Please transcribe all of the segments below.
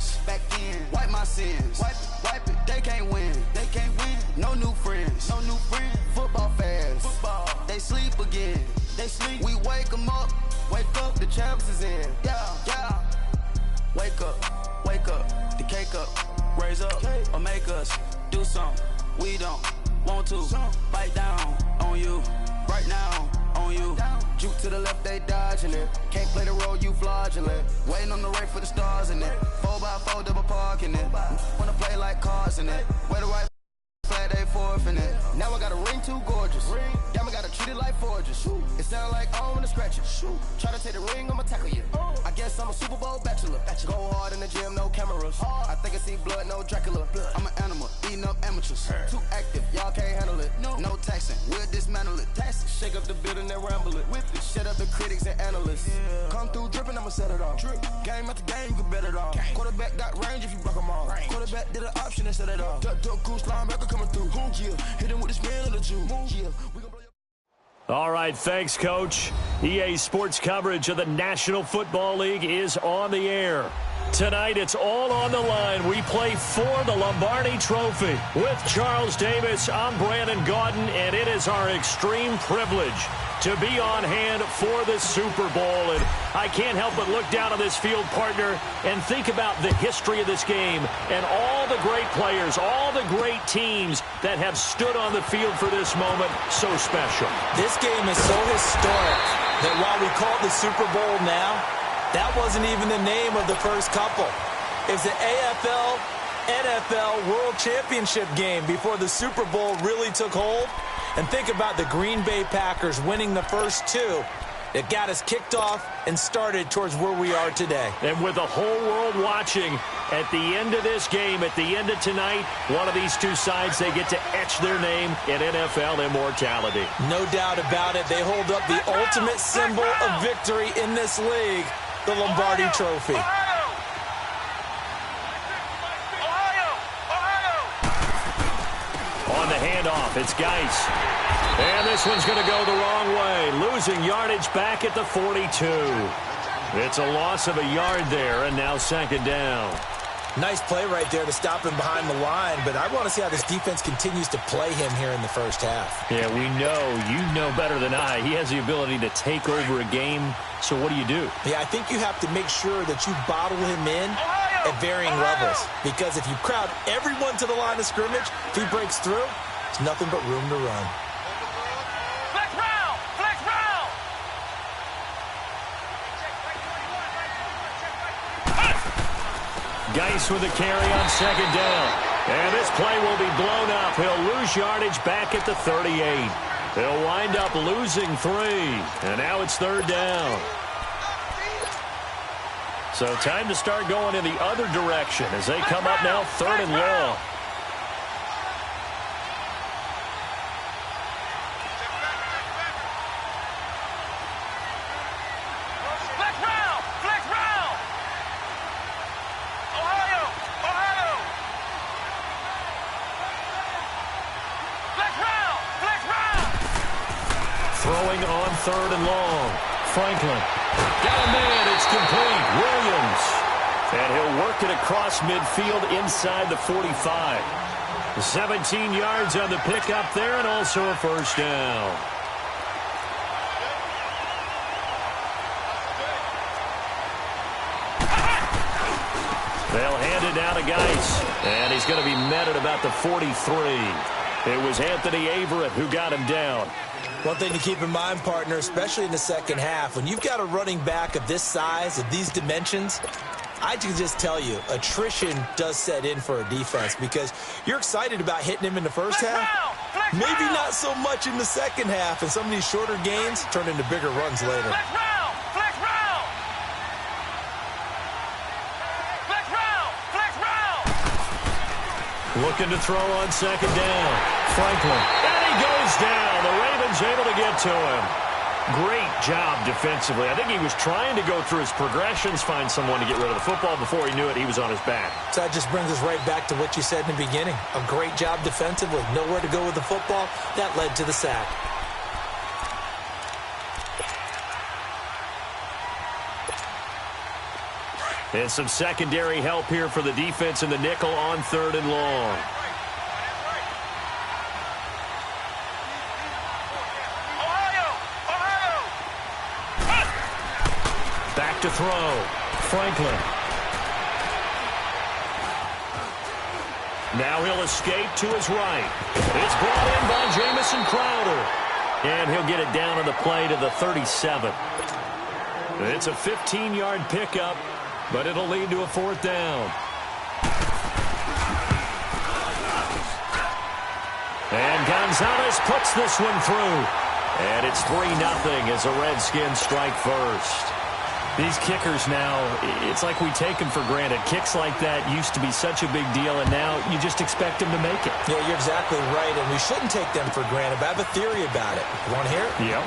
ends. Back in, wipe my sins. Wipe it. They can't win. No new friends. Football fans. They sleep again. We wake them up. The champs is in. Yeah. Wake up. The cake up. Raise up or make us do something we don't want to. Bite down on you. Right now on you. Juke to the left, they dodging it. Can't play the role, you fraudulent. Waiting on the right for the stars in it. 4x4 double parking it. Wanna play like cars in it. Where the right flag, they forfeit it. Now I got a ring too gorgeous. Damn, I gotta treat it like forges. It sound like I wanna scratch it. Try to take the ring, I'ma tackle you. I guess I'm a Super Bowl bachelor. Go hard in the gym, no cameras. I think I see blood, no Dracula. I'm an animal, eating up amateurs. Too active, y'all can't handle it. No taxing, we'll dismantle it. Shake up the building and ramble it. Whip it, shut up the critics and analysts. Come through dripping, I'ma set it off. Game after game, you can bet it off. Quarterback got range if you block them all. Quarterback did an option and set it off. Duck goose linebacker coming through. Hit him with the spin of the Jew. We gon' blow your... All right, thanks, Coach. EA Sports coverage of the National Football League is on the air. Tonight, it's all on the line. We play for the Lombardi Trophy. With Charles Davis, I'm Brandon Gaudin, and it is our extreme privilege to be on hand for the Super Bowl. And I can't help but look down on this field, partner, and think about the history of this game and all the great players, all the great teams that have stood on the field for this moment. So special. This game is so historic that while we call it the Super Bowl now, that wasn't even the name of the first couple. It's the AFL, NFL World Championship game before the Super Bowl really took hold. And think about the Green Bay Packers winning the first two. It got us kicked off and started towards where we are today. And with the whole world watching, at the end of this game, at the end of tonight, one of these two sides, they get to etch their name in NFL immortality. No doubt about it. They hold up the ultimate symbol of victory in this league, the Lombardi Trophy. On the handoff, it's Geis. And this one's going to go the wrong way. Losing yardage back at the 42. It's a loss of a yard there, and now second down. Nice play right there to stop him behind the line, but I want to see how this defense continues to play him here in the first half. Yeah, we know. You know better than I. He has the ability to take over a game. So what do you do? Yeah, I think you have to make sure that you bottle him in at varying levels. Because if you crowd everyone to the line of scrimmage, if he breaks through, it's nothing but room to run. Flex round! Flex round! Geis with a carry on second down. And this play will be blown up. He'll lose yardage back at the 38. He'll wind up losing 3. And now it's third down. So time to start going in the other direction as they come up now third and long. Throwing on third and long. Franklin. Got a man. It's complete. Williams. And he'll work it across midfield inside the 45. 17 yards on the pickup there and also a first down. They'll hand it down to Geis. And he's going to be met at about the 43. It was Anthony Averett who got him down. One thing to keep in mind, partner, especially in the second half, when you've got a running back of this size, of these dimensions, I can just tell you, attrition does set in for a defense because you're excited about hitting him in the first half. Maybe not so much in the second half, and some of these shorter gains turn into bigger runs later. Looking to throw on second down. Franklin. And he goes down. The Ravens able to get to him. Great job defensively. I think he was trying to go through his progressions, find someone to get rid of the football. Before he knew it, he was on his back. So that just brings us right back to what you said in the beginning. A great job defensively. Nowhere to go with the football. That led to the sack. And some secondary help here for the defense in the nickel on 3rd and long. Back to throw. Franklin. Now he'll escape to his right. It's brought in by Jamison Crowder. And he'll get it down on the play to the 37. It's a 15-yard pickup, but it'll lead to a 4th down. And Gonzalez puts this one through. And it's 3-0 as the Redskins strike first. These kickers now, it's like we take them for granted. Kicks like that used to be such a big deal, and now you just expect them to make it. Yeah, you're exactly right, and we shouldn't take them for granted, but I have a theory about it. You want to hear it? Yep.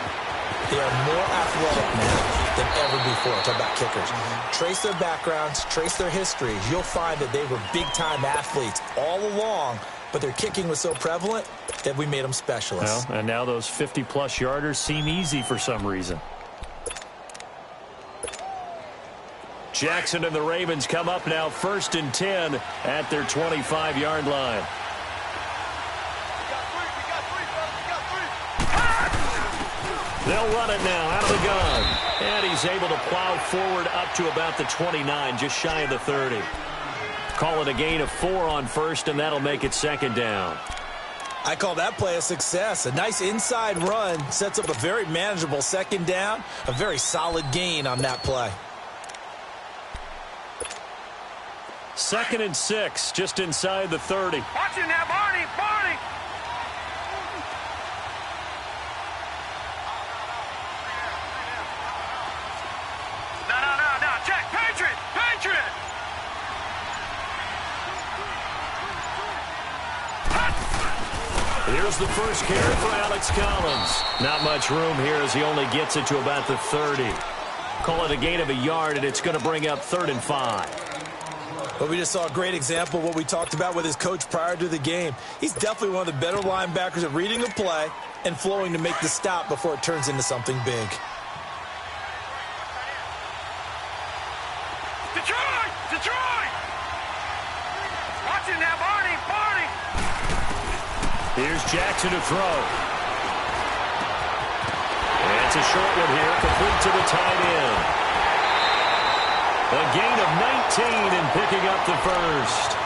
They are more athletic now than ever before. Talk about kickers. Trace their backgrounds, trace their histories. You'll find that they were big-time athletes all along, but their kicking was so prevalent that we made them specialists. Well, and now those 50-plus yarders seem easy for some reason. Jackson and the Ravens come up now 1st and 10 at their 25-yard line. They'll run it now out of the gun. And he's able to plow forward up to about the 29, just shy of the 30. Call it a gain of 4 on 1st, and that'll make it 2nd down. I call that play a success. A nice inside run sets up a very manageable 2nd down. A very solid gain on that play. 2nd and 6, just inside the 30. Watch it now, Barney, Barney. No, check, Patriot. Here's the first carry for Alex Collins. Not much room here as he only gets it to about the 30. Call it a gain of a yard, and it's going to bring up 3rd and 5. But we just saw a great example of what we talked about with his coach prior to the game. He's definitely one of the better linebackers at reading the play and flowing to make the stop before it turns into something big. Detroit! Watch it now, Barney! Here's Jackson to throw. And it's a short one here, complete to the tight end. A gain of 19 and picking up the first.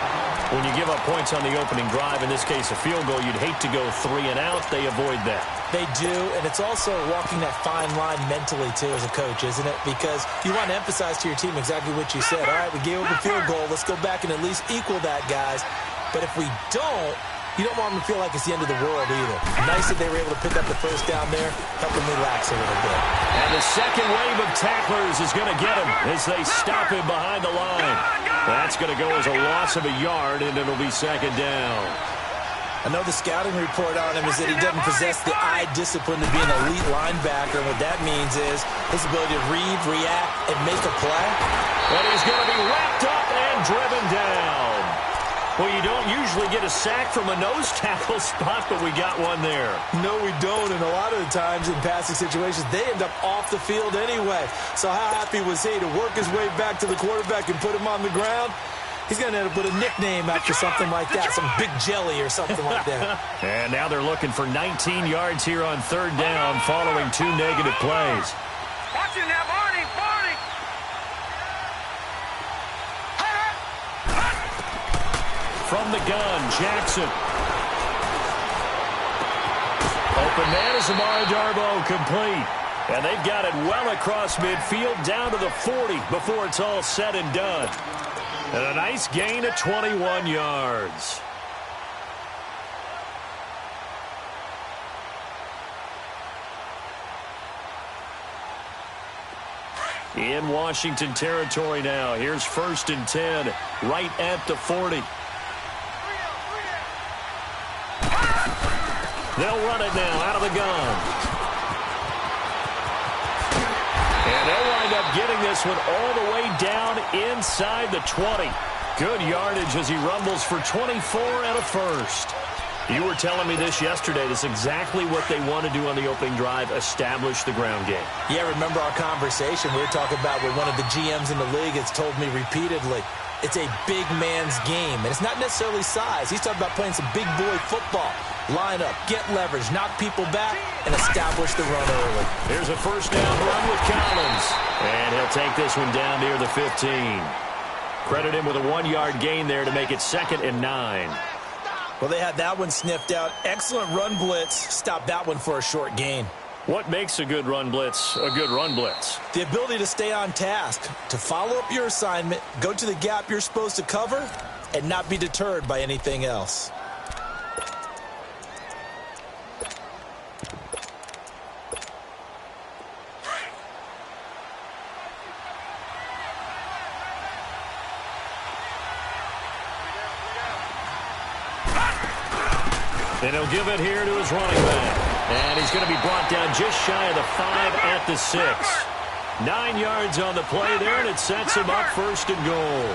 When you give up points on the opening drive, in this case a field goal, you'd hate to go 3 and out. They avoid that. They do, and it's also walking that fine line mentally, too, as a coach, isn't it? Because you want to emphasize to your team exactly what you said. All right, we gave up a field goal. Let's go back and at least equal that, guys. But if we don't, you don't want them to feel like it's the end of the world either. Nice that they were able to pick up the first down there, helping relax a little bit. And the second wave of tacklers is going to get him as they stop him behind the line. That's going to go as a loss of a yard, and it'll be 2nd down. I know the scouting report on him is that he doesn't possess the eye discipline to be an elite linebacker. What that means is his ability to read, react, and make a play. But he's going to be wrapped up and driven down. Well, you don't usually get a sack from a nose tackle spot, but we got one there. No, we don't, and a lot of the times in passing situations, they end up off the field anyway. So how happy was he to work his way back to the quarterback and put him on the ground? He's going to end up with a nickname after something like that, some Big Jelly or something like that. And now they're looking for 19 yards here on 3rd down following 2 negative plays. Watch it now, Barney! From the gun, Jackson. Open man is Amari Darboh, complete. And they've got it well across midfield down to the 40 before it's all said and done. And a nice gain of 21 yards. In Washington territory now. Here's 1st and 10, right at the 40. They'll run it now out of the gun. And they'll wind up getting this one all the way down inside the 20. Good yardage as he rumbles for 24 and a first. You were telling me this yesterday. This is exactly what they want to do on the opening drive, establish the ground game. Yeah, remember our conversation we were talking about with one of the GMs in the league has told me repeatedly, it's a big man's game, and it's not necessarily size. He's talking about playing some big boy football. Line up, get leverage, knock people back, and establish the run early. Here's a first down run with Collins, and he'll take this one down near the 15. Credit him with a 1-yard gain there to make it 2nd and 9. Well, they had that one sniffed out. Excellent run blitz. Stop that one for a short gain. What makes a good run blitz a good run blitz? The ability to stay on task, to follow up your assignment, go to the gap you're supposed to cover, and not be deterred by anything else. And he'll give it here to his running back. And he's going to be brought down just shy of the 5 at the 6. 9 yards on the play there, and it sets him up 1st and goal.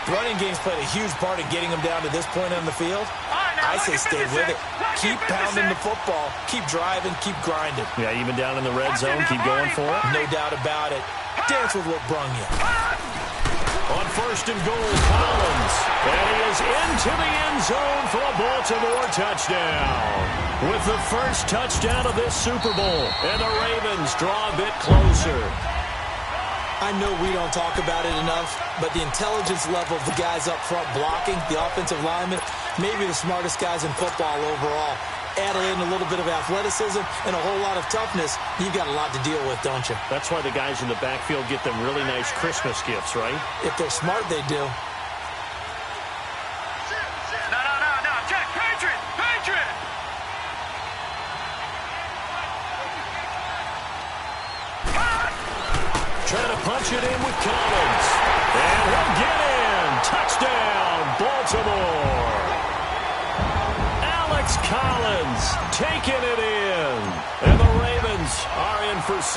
The running game's played a huge part in getting him down to this point on the field. I say stay with it. Keep pounding the football. Keep driving. Keep grinding. Yeah, even down in the red zone, keep going for it. No doubt about it. Dance with what brung you. On 1st and goal, Collins. And he is into the end zone for a Baltimore touchdown. With the first touchdown of this Super Bowl. And the Ravens draw a bit closer. I know we don't talk about it enough, but the intelligence level of the guys up front blocking, the offensive linemen, maybe the smartest guys in football overall. Add in a little bit of athleticism and a whole lot of toughness, you've got a lot to deal with, don't you? That's why the guys in the backfield get them really nice Christmas gifts, right? If they're smart, they do. No. Check. Patriot. Trying to punch it in with Collins. And he'll get in. Touchdown, Baltimore. Alex Collins taking it in. And the Ravens are in for 6.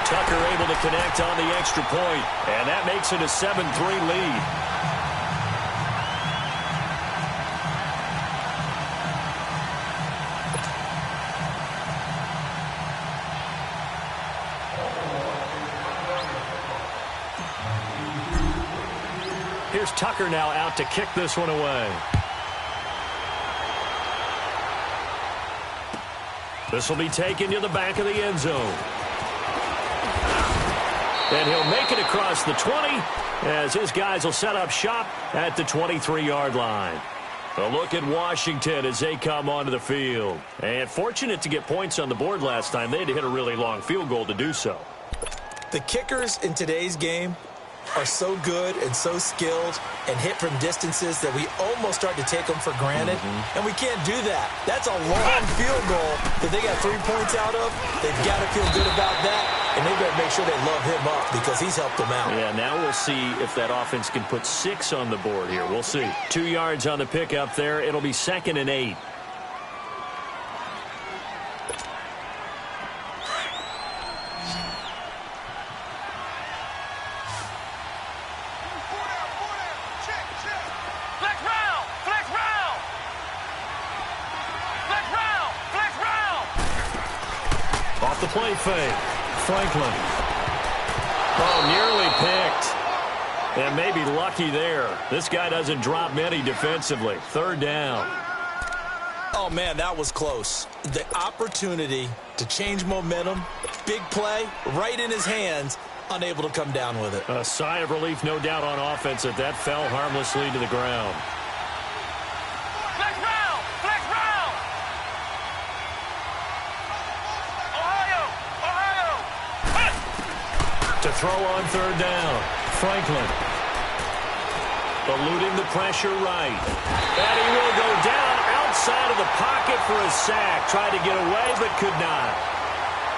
Tucker able to connect on the extra point. And that makes it a 7-3 lead. Here's Tucker now out to kick this one away. This will be taken to the back of the end zone. And he'll make it across the 20 as his guys will set up shop at the 23-yard line. A look at Washington as they come onto the field. And fortunate to get points on the board last time. They had to hit a really long field goal to do so. The kickers in today's game are so good and so skilled and hit from distances that we almost start to take them for granted. And we can't do that. That's a long field goal that they got 3 points out of. They've got to feel good about that, and they've got to make sure they love him up because he's helped them out. Yeah, now we'll see if that offense can put 6 on the board here. We'll see. 2 yards on the pickup there. It'll be 2nd and 8. Off the play fake. Franklin. Oh, nearly picked. And maybe lucky there. This guy doesn't drop many defensively. 3rd down. Oh, man, that was close. The opportunity to change momentum, big play, right in his hands, unable to come down with it. A sigh of relief, no doubt, on offense that that fell harmlessly to the ground. To throw on 3rd down. Franklin. Eluding the pressure right. And he will go down outside of the pocket for a sack. Tried to get away, but could not.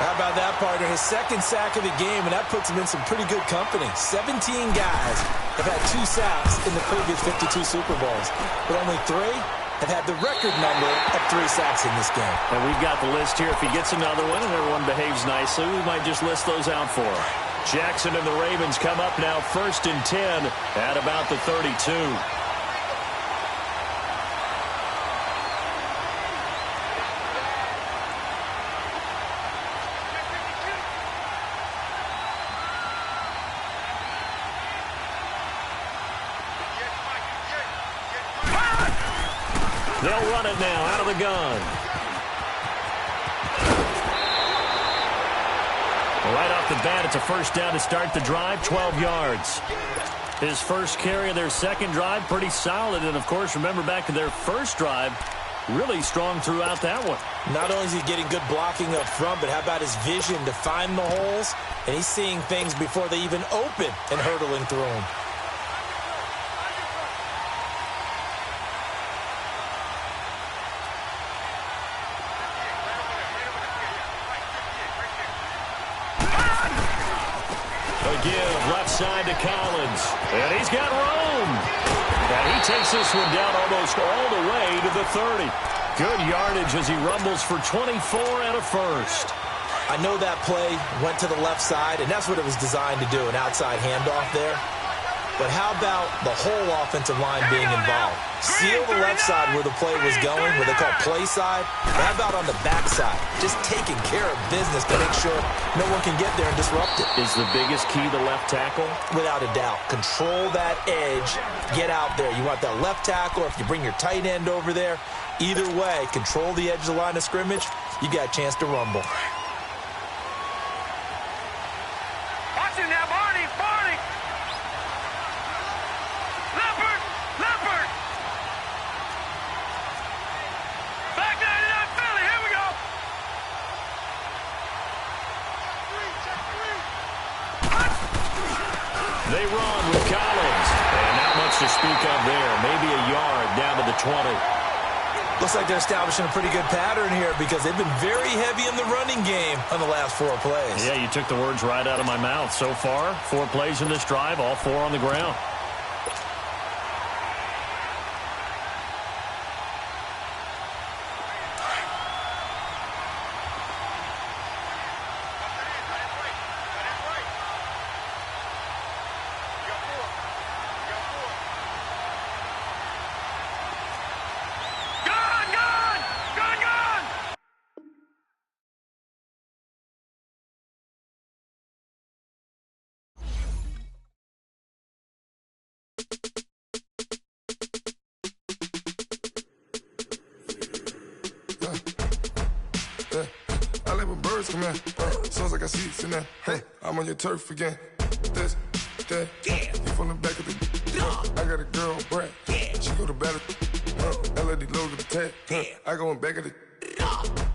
How about that, partner? His 2nd sack of the game, and that puts him in some pretty good company. 17 guys have had 2 sacks in the previous 52 Super Bowls, but only 3 have had the record number of 3 sacks in this game. And we've got the list here. If he gets another one and everyone behaves nicely, we might just list those out for him. Jackson and the Ravens come up now 1st and 10 at about the 32. They'll run it now out of the gun. Right off the bat, it's a first down to start the drive, 12 yards. His first carry of their second drive, pretty solid. And, of course, remember back to their first drive, really strong throughout that one. Not only is he getting good blocking up front, but how about his vision to find the holes? And he's seeing things before they even open and hurtling through them. Give left side to Collins. And he's got room. And he takes this one down almost all the way to the 30. Good yardage as he rumbles for 24 and a first. I know that play went to the left side, and that's what it was designed to do, an outside handoff there. But how about the whole offensive line being involved? Seal the left side where the play was going, where they call play side. But how about on the back side? Just taking care of business to make sure no one can get there and disrupt it. Is the biggest key the left tackle? Without a doubt. Control that edge. Get out there. You want that left tackle, or if you bring your tight end over there, either way, control the edge of the line of scrimmage, you got a chance to rumble. Watch it now, Barney. Leopard. Back 99 Philly. Here we go. They run with Collins. And not much to speak of there. Maybe a yard down to the 20. Looks like they're establishing a pretty good pattern here because they've been very heavy in the running game on the last 4 plays. Yeah, you took the words right out of my mouth. So far, 4 plays in this drive, all 4 on the ground. I let my birds come in. Sounds like I see it in there. Hey, I'm on your turf again. This, that, you from the back of the. I got a girl, Brad. She go to battle. LED logo the tag. I go in back of the.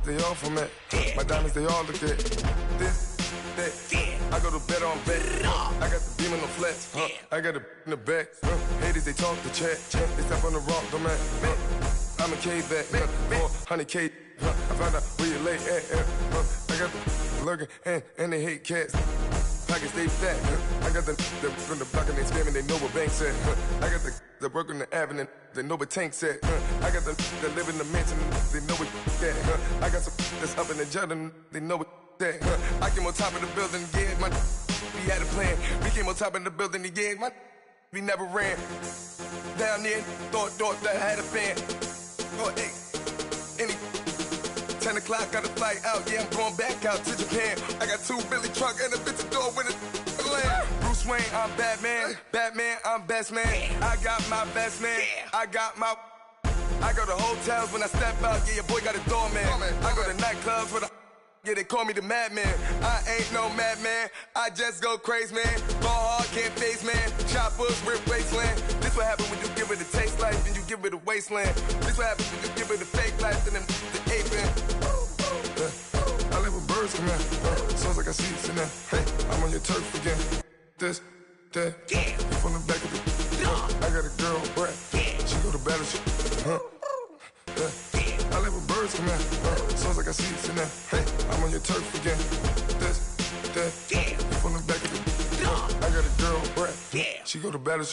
They all from that. My diamonds, they all look at. This, that. I go to bet on bet. I got the beam in the flats. I got it in the back. Haters, they talk the chat. They step on the rock, don't man. I'm a K-back. 400K. I found out where you lay at. I got the lurking and they hate cats. Pockets stay fat. I got the from the block and they scamming, they know what banks at. I got the work on the avenue, they know what tanks at. I got the live in the mansion, they know what that. I got some that's up in the Jordan, they know what that. I came on top of the building, yeah, my we had a plan. We came on top of the building, yeah, my we never ran. Down there, thought that I had a fan. Oh, hey, any 10 o'clock, got a flight out, yeah, I'm going back out to Japan. I got 2 Billy truck and a bitch door with a land. Bruce Wayne, I'm Batman. Batman, I'm best man. I got my best man. I got my. I go to hotels when I step out, yeah, your boy got a doorman. I go to nightclubs with a. Yeah, they call me the madman. I ain't no madman. I just go crazy, man. Ball hard, can't face, man. Choppers, rip wasteland. This what happen when you give it a taste life and you give it a wasteland. This what happen when you give it a fake life and then the aping. I let my birds come in. Sounds like I see it in there. Hey, I'm on your turf again. This, that, you from the back of the. I got a girl, Brad. She go to battle. I let my birds come in. Sounds like I see it in there. Hey, I'm on your turf again. This, that, you from the back of the. I got a girl, Brad. She go to battle.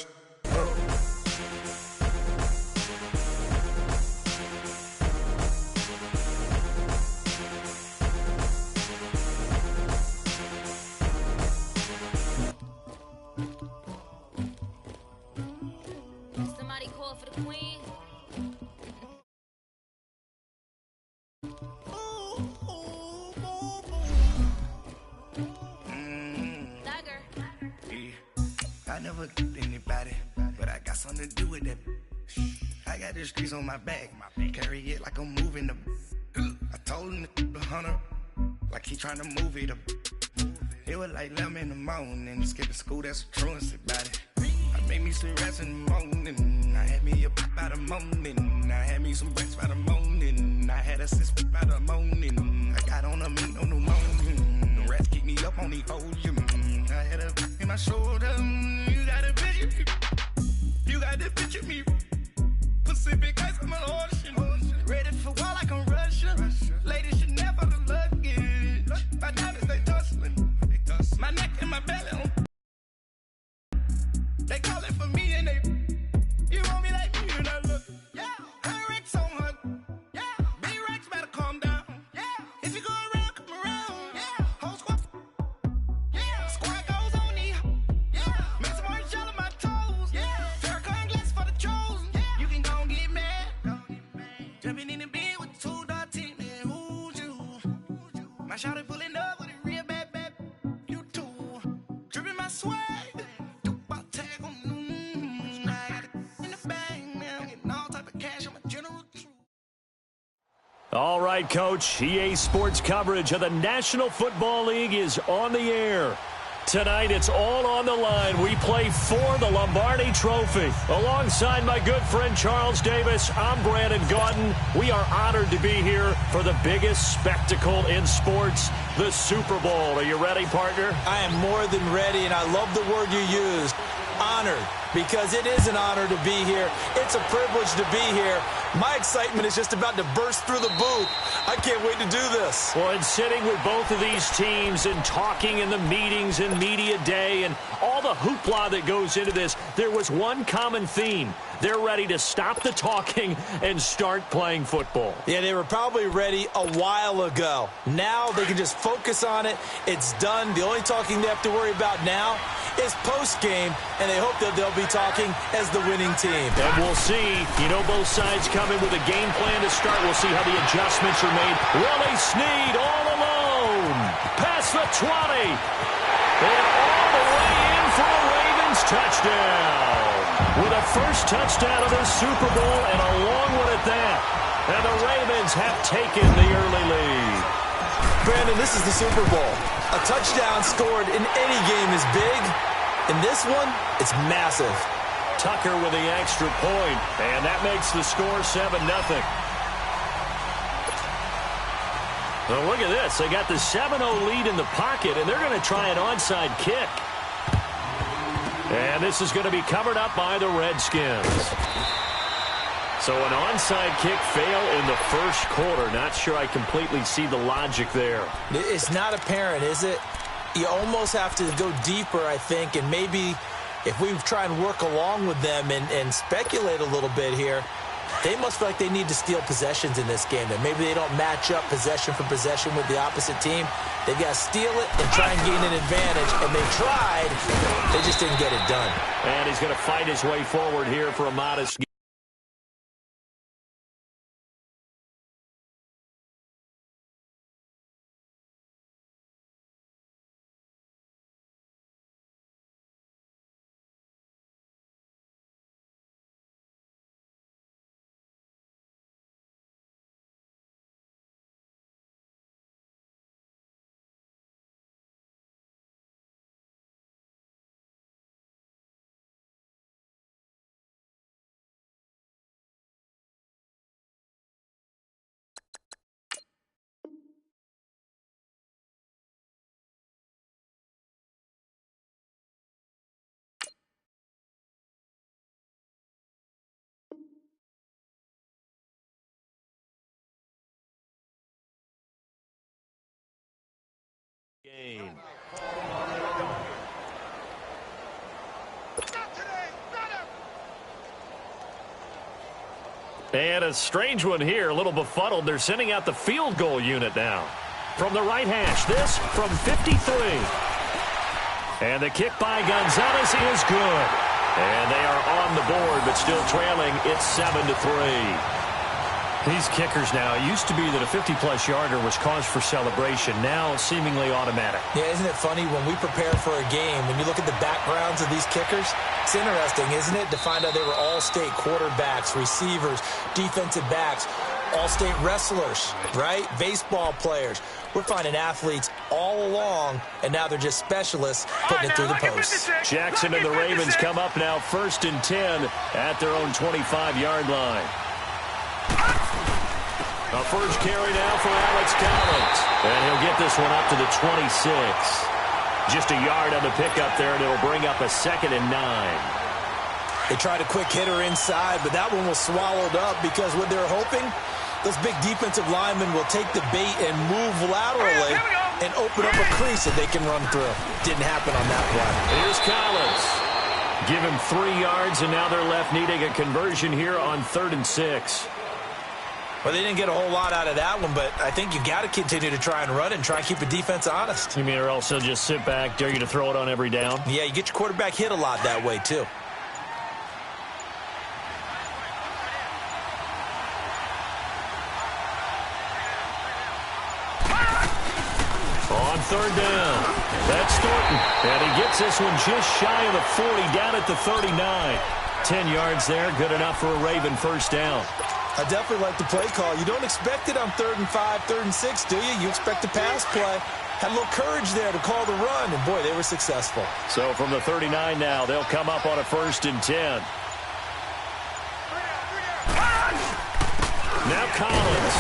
never anybody, but I got something to do with that. I got the streets on my back, carry it like I'm moving the. I told him the hunter, like he trying to move it up. It was like 11 in the morning, skipping school, that's a truancy about it. I made me some rest in the morning, I had me a pop by the morning, I had me some breakfast by the morning, I had a six by the morning, I got on a meat on the morning, the rats keep me up on the ocean, I had a in my shoulder, you got a picture, you got the picture me, Pacific ice on my ocean, ready for war like I'm Russian, ladies should never the luggage, my diamonds they tussling. My neck and my belly on. They calling for me and they. You want me like me and I look. Yeah. Her Rex on her. Yeah. B-Rex better calm down. Yeah. If you go around, come around. Yeah. Whole squad. Yeah. Squad goes on me. Yeah. Make some orange gel on my toes. Yeah. Terracotta glass for the chosen. Yeah. You can go and get mad. Jumping in the bed with 2 dark team. And who's you? My shawty pulling up with a real bad. Swag, I tag on. I got it in the bag now, getting all type of cash on my general. All right, Coach. EA Sports coverage of the National Football League is on the air. Tonight, it's all on the line. We play for the Lombardi Trophy. Alongside my good friend Charles Davis, I'm Brandon Gaudin. We are honored to be here for the biggest spectacle in sports, the Super Bowl. Are you ready, partner? I am more than ready, and I love the word you used, honored, because it is an honor to be here. It's a privilege to be here. My excitement is just about to burst through the booth. I can't wait to do this. Well, and sitting with both of these teams and talking in the meetings and media day and all the hoopla that goes into this, there was one common theme. They're ready to stop the talking and start playing football. Yeah, they were probably ready a while ago. Now they can just focus on it. It's done. The only talking they have to worry about now is post-game, and they hope that they'll be talking as the winning team. And we'll see. You know, both sides come in with a game plan to start. We'll see how the adjustments are made. Willie Snead all alone. Past the 20. And all the way in for a Ravens touchdown. With a first touchdown of the Super Bowl and a long one at that. And the Ravens have taken the early lead. Brandon, this is the Super Bowl. A touchdown scored in any game is big. In this one, it's massive. Tucker with the extra point, and that makes the score 7-0. Well, look at this. They got the 7-0 lead in the pocket, and they're going to try an onside kick. And this is going to be covered up by the Redskins. So an onside kick fail in the first quarter. Not sure I completely see the logic there. It's not apparent, is it? You almost have to go deeper, I think, and maybe if we try and work along with them and speculate a little bit here, they must feel like they need to steal possessions in this game. That maybe they don't match up possession for possession with the opposite team. They've got to steal it and try and gain an advantage, and they tried. They just didn't get it done. And he's going to fight his way forward here for a modest game. And a strange one here, a little befuddled. They're sending out the field goal unit now. From the right hash, this from 53. And the kick by Gonzalez is good. And they are on the board, but still trailing. It's 7-3. These kickers now, it used to be that a 50-plus yarder was cause for celebration. Now, seemingly automatic. Yeah, isn't it funny when we prepare for a game, when you look at the backgrounds of these kickers, it's interesting, isn't it, to find out they were all-state quarterbacks, receivers, defensive backs, all-state wrestlers, right? Baseball players. We're finding athletes all along, and now they're just specialists putting it through the posts. Jackson and the Ravens come up now 1st and 10 at their own 25-yard line. A first carry now for Alex Collins. And he'll get this one up to the 26. Just a yard on the pickup there, and it'll bring up a 2nd and 9. They tried a quick hitter inside, but that one was swallowed up because what they're hoping, those big defensive linemen will take the bait and move laterally and open up a crease that they can run through. Didn't happen on that play. Here's Collins. Give him 3 yards, and now they're left needing a conversion here on 3rd and 6. Well, they didn't get a whole lot out of that one, but I think you got to continue to try and run and try and keep the defense honest. You mean or else they'll just sit back, dare you to throw it on every down? Yeah, you get your quarterback hit a lot that way, too. On 3rd down, that's Thornton. And he gets this one just shy of the 40, down at the 39. 10 yards there, good enough for a Raven first down. I definitely like the play call. You don't expect it on 3rd and 5, 3rd and 6, do you? You expect a pass play. Had a little courage there to call the run, and boy, they were successful. So from the 39 now, they'll come up on a 1st and 10. Now Collins.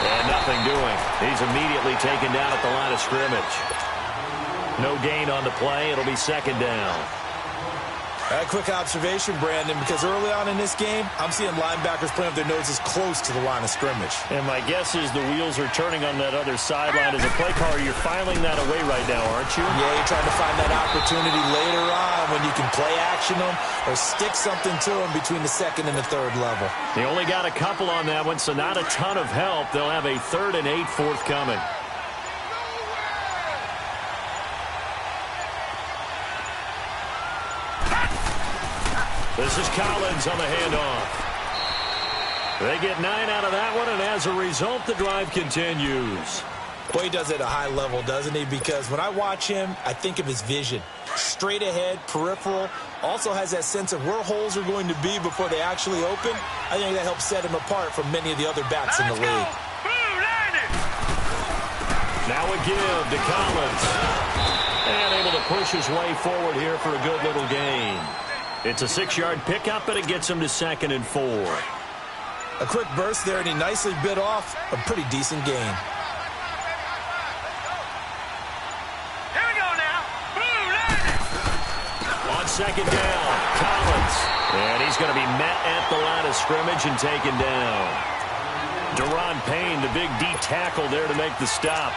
And nothing doing. He's immediately taken down at the line of scrimmage. No gain on the play. It'll be 2nd down. A quick observation, Brandon, because early on in this game, I'm seeing linebackers playing up their noses close to the line of scrimmage. And my guess is the wheels are turning on that other sideline. As a play caller, you're filing that away right now, aren't you? Yeah, you're trying to find that opportunity later on when you can play action them or stick something to them between the 2nd and the 3rd level. They only got a couple on that one, so not a ton of help. They'll have a 3rd and 8 forthcoming. This is Collins on the handoff. They get 9 out of that one, and as a result, the drive continues. Boy, he does it at a high level, doesn't he? Because when I watch him, I think of his vision. Straight ahead, peripheral. Also has that sense of where holes are going to be before they actually open. I think that helps set him apart from many of the other backs in the league. Now a give to Collins. And able to push his way forward here for a good little gain. It's a 6-yard pickup, but it gets him to 2nd and 4. A quick burst there, and he nicely bit off a pretty decent gain. Here we go now. On 2nd down, Collins. And he's going to be met at the line of scrimmage and taken down. Deron Payne, the big D tackle there to make the stop.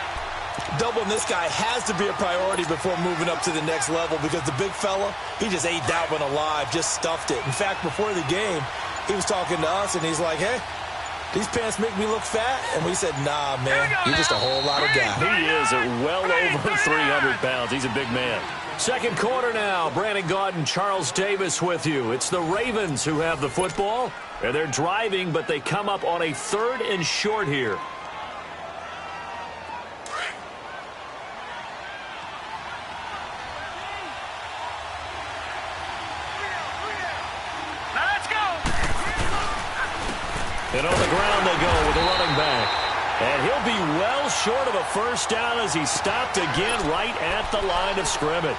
Doubling this guy has to be a priority before moving up to the next level because the big fella, he just ate that one alive, just stuffed it. In fact, before the game, he was talking to us, and he's like, hey, these pants make me look fat? And we said, nah, man, you're just a whole lot of guy. He is at well over 300 pounds. He's a big man. 2nd quarter now. Brandon Gaudin, Charles Davis with you. It's the Ravens who have the football. And they're driving, but they come up on a 3rd and short here. And on the ground they go with the running back. And he'll be well short of a first down as he's stopped again right at the line of scrimmage.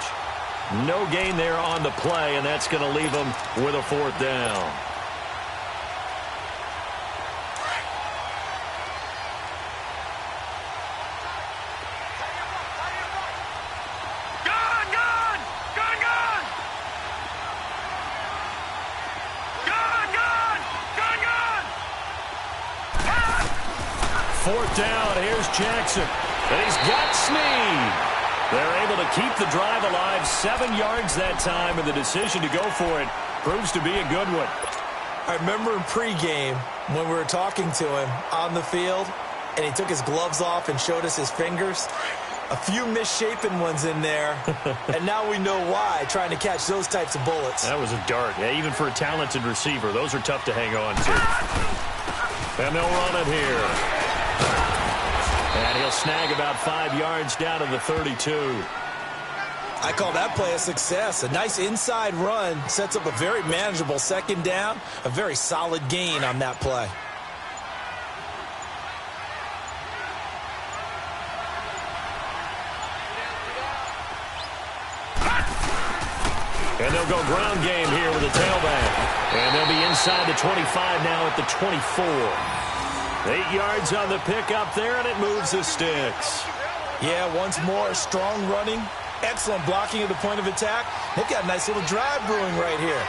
No gain there on the play, and that's going to leave him with a 4th down. Fourth down, here's Jackson. And he's got Snead. They're able to keep the drive alive, 7 yards that time, and the decision to go for it proves to be a good one. I remember in pregame when we were talking to him on the field, and he took his gloves off and showed us his fingers. A few misshapen ones in there, and now we know why, trying to catch those types of bullets. That was a dart. Yeah, even for a talented receiver, those are tough to hang on to. And they'll run it here. And he'll snag about 5 yards down to the 32. I call that play a success. A nice inside run sets up a very manageable second down. A very solid gain on that play. And they'll go ground game here with a tailback. And they'll be inside the 25 now at the 24. 8 yards on the pickup there, and it moves the sticks. Yeah, once more, strong running, excellent blocking at the point of attack. They've got a nice little drive brewing right here.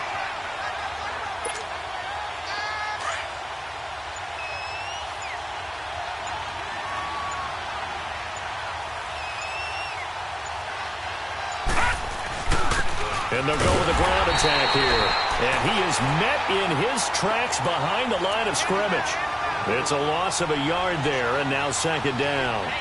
And they'll go with a ground attack here. And he is met in his tracks behind the line of scrimmage. It's a loss of a yard there, and now second down.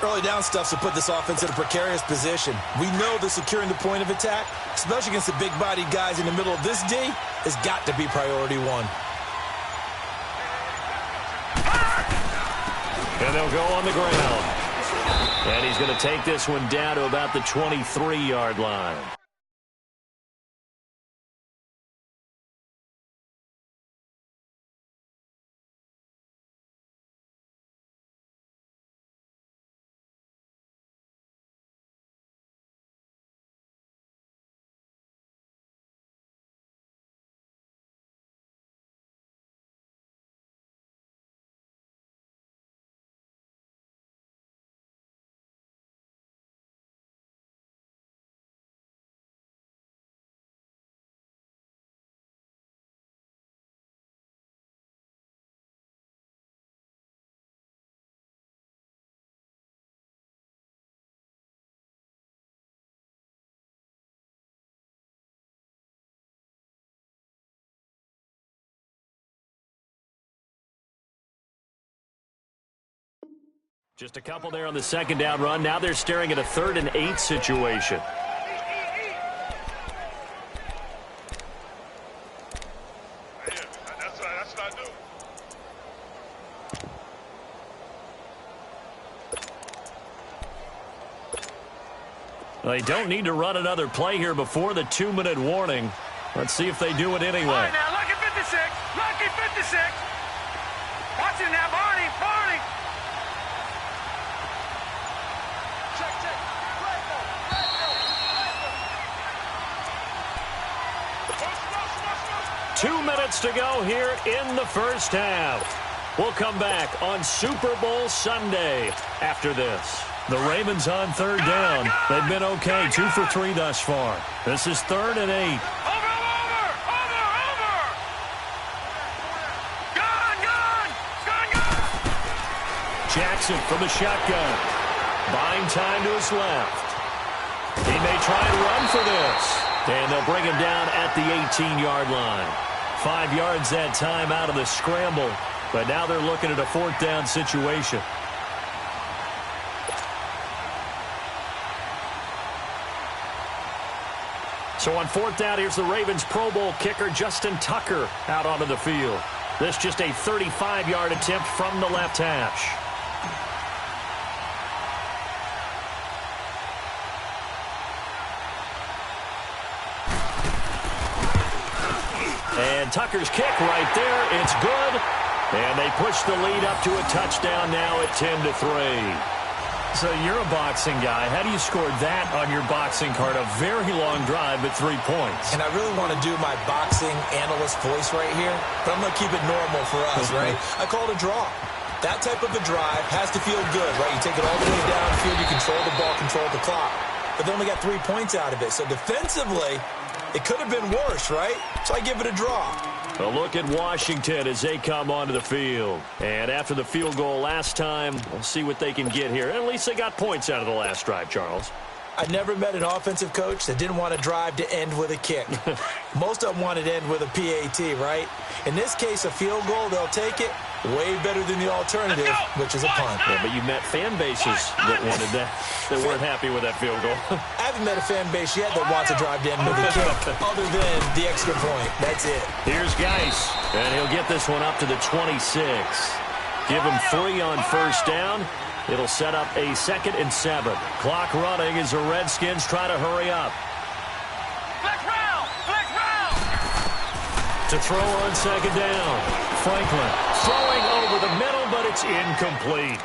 Early down stuff to put this offense in a precarious position. We know that securing the point of attack, especially against the big-bodied guys in the middle of this D, has got to be priority one. And they'll go on the ground. And he's going to take this one down to about the 23-yard line. Just a couple there on the second down run. Now they're staring at a 3rd and 8 situation. That's what I do. They don't need to run another play here before the 2-minute warning. Let's see if they do it anyway. All right, now, lucky 56. Lucky 56. Watch it now, Barney. Barney. Check, check. Right go. Right go. 2 minutes to go here in the first half. We'll come back on Super Bowl Sunday after this. The Ravens on 3rd down. They've been okay, 2 for 3 thus far. This is 3rd and 8. Jackson from the shotgun. Buying time to his left. He may try and run for this. And they'll bring him down at the 18-yard line. 5 yards that time out of the scramble. But now they're looking at a 4th down situation. So on 4th down, here's the Ravens Pro Bowl kicker, Justin Tucker, out onto the field. This just a 35-yard attempt from the left hash. And Tucker's kick right there. It's good. And they push the lead up to a touchdown now at 10-3. So you're a boxing guy. How do you score that on your boxing card? A very long drive, but 3 points. And I really want to do my boxing analyst voice right here, but I'm going to keep it normal for us, right? I call it a draw. That type of a drive has to feel good, right? You take it all the way downfield, you control the ball, control the clock. But they only got 3 points out of it. So defensively, it could have been worse, right? So I give it a draw. A look at Washington as they come onto the field. And after the field goal last time, we'll see what they can get here. At least they got points out of the last drive, Charles. I never met an offensive coach that didn't want to drive to end with a kick. Most of them wanted to end with a PAT, right? In this case, a field goal, they'll take it. Way better than the alternative, which is a punt. Yeah, but you met fan bases that wanted that, that weren't happy with that field goal. I haven't met a fan base yet that wants to drive down to the kick other than the extra point. That's it. Here's Geis, and he'll get this one up to the 26. Give him 3 on first down. It'll set up a 2nd and 7. Clock running as the Redskins try to hurry up. Flex round! Flex round! To throw on 2nd down. Franklin throwing over the middle, but it's incomplete.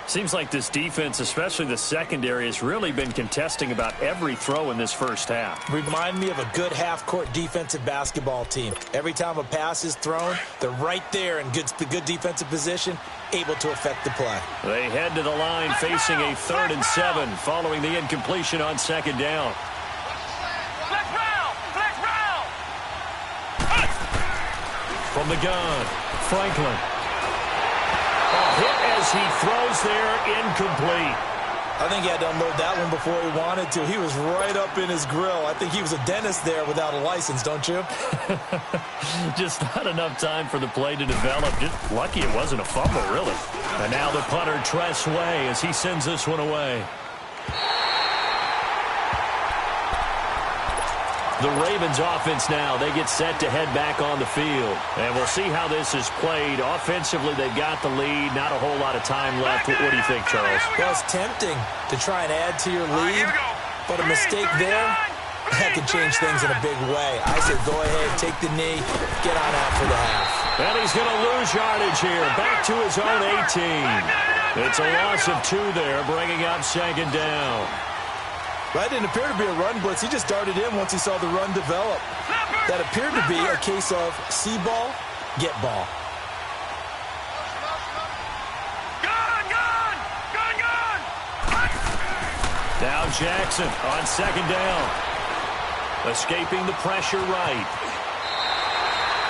Seems like this defense, especially the secondary, has really been contesting about every throw in this first half. Remind me of a good half-court defensive basketball team. Every time a pass is thrown, they're right there in good defensive position, able to affect the play. They head to the line facing a 3rd and 7 following the incompletion on 2nd down. Flex round! Flex round! From the gun, Franklin. A hit as he throws there, incomplete. I think he had to unload that one before he wanted to. He was right up in his grill. I think he was a dentist there without a license, don't you? Just not enough time for the play to develop. Just lucky it wasn't a fumble, really. And now the punter, Tress Way, as he sends this one away. The Ravens offense now, they get set to head back on the field. And we'll see how this is played. Offensively, they've got the lead. Not a whole lot of time left. What do you think, Charles? Well, it's tempting to try and add to your lead, but a mistake there, that could change things in a big way. I said go ahead, take the knee, get on out for the half. And he's going to lose yardage here. Back to his own 18. It's a loss of 2 there, bringing up 2nd down. That didn't appear to be a run blitz. He just darted in once he saw the run develop. That appeared to be a case of see ball, get ball. Gun! Gun! Gun! Gun! Now Jackson on 2nd down. Escaping the pressure right.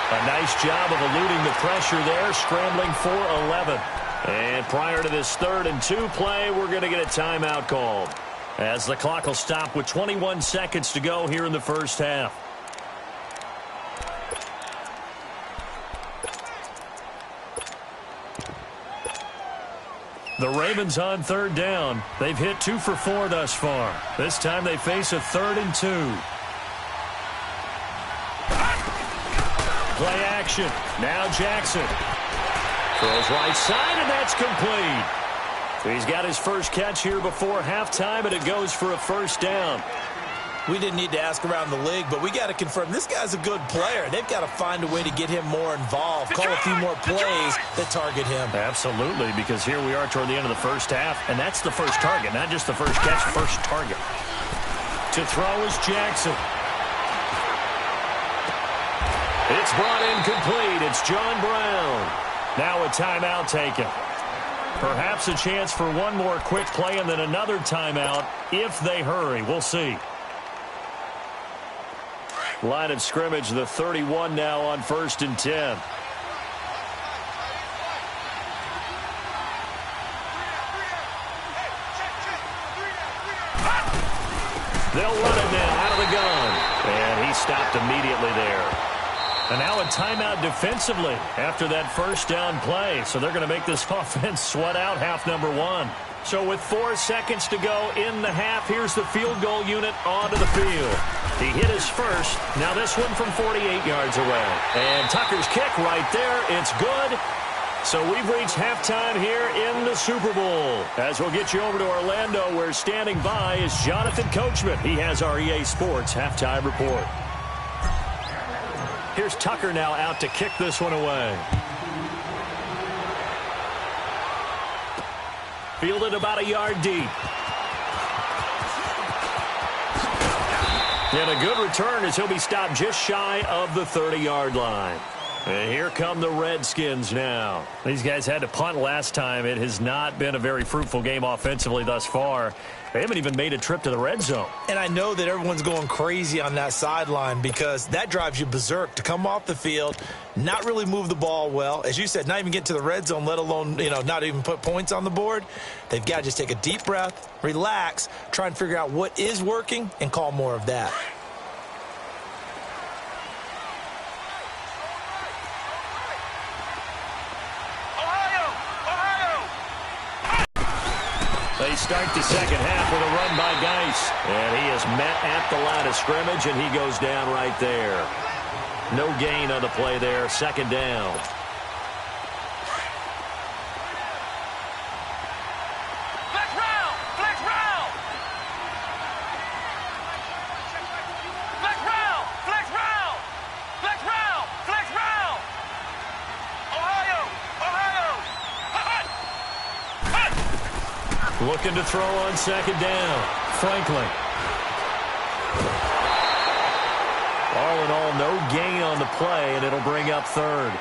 A nice job of eluding the pressure there, scrambling for 11. And prior to this 3rd and 2 play, we're going to get a timeout called, as the clock will stop with 21 seconds to go here in the first half. The Ravens on 3rd down. They've hit 2 for 4 thus far. This time they face a 3rd and 2. Play action. Now Jackson. Throws right side, and that's complete. He's got his first catch here before halftime, and it goes for a 1st down. We didn't need to ask around the league, but we got to confirm this guy's a good player. They've got to find a way to get him more involved, call a few more plays that target him. Absolutely, because here we are toward the end of the first half, and that's the first target, not just the first catch, first target. To throw is Jackson. It's brought in complete. It's John Brown. Now a timeout taken. Perhaps a chance for one more quick play and then another timeout if they hurry. We'll see. Line of scrimmage, the 31 now on 1st and 10. They'll run it now out of the gun. And he stopped immediately there. And now a timeout defensively after that 1st down play. So they're going to make this offense sweat out half number 1. So with 4 seconds to go in the half, here's the field goal unit onto the field. He hit his first. Now this one from 48 yards away. And Tucker's kick right there. It's good. So we've reached halftime here in the Super Bowl. As we'll get you over to Orlando, where standing by is Jonathan Coachman. He has our EA Sports halftime report. Here's Tucker now out to kick this one away. Fielded about a yard deep. And a good return as he'll be stopped just shy of the 30-yard line. And here come the Redskins now. These guys had to punt last time. It has not been a very fruitful game offensively thus far. They haven't even made a trip to the red zone. And I know that everyone's going crazy on that sideline because that drives you berserk to come off the field, not really move the ball well. As you said, not even get to the red zone, let alone, not even put points on the board. They've got to just take a deep breath, relax, try and figure out what is working, and call more of that. They start the second half with a run by Geis. And he is met at the line of scrimmage, and he goes down right there. No gain on the play there. Second down. Looking to throw on second down. Franklin. All in all, no gain on the play, and it'll bring up third.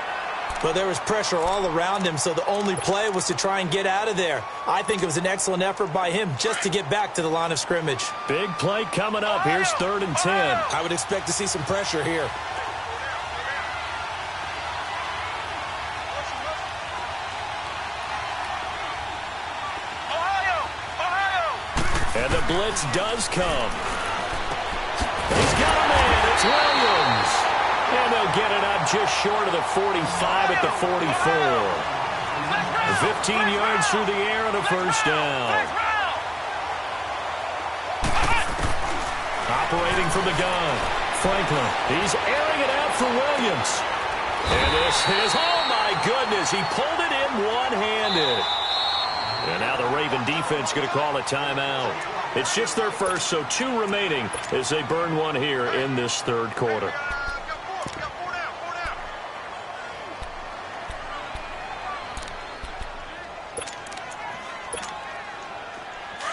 But there was pressure all around him, so the only play was to try and get out of there. I think it was an excellent effort by him just to get back to the line of scrimmage. Big play coming up. Here's 3rd and 10. I would expect to see some pressure here. And the blitz does come. He's got a man. It's Williams. And they'll get it up just short of the 45 at the 44. 15 yards through the air and a first down. Operating from the gun. Franklin. He's airing it out for Williams. And this is, oh my goodness, he pulled it in one-handed. And now the Raven defense going to call a timeout. It's just their first, so 2 remaining as they burn one here in this third quarter.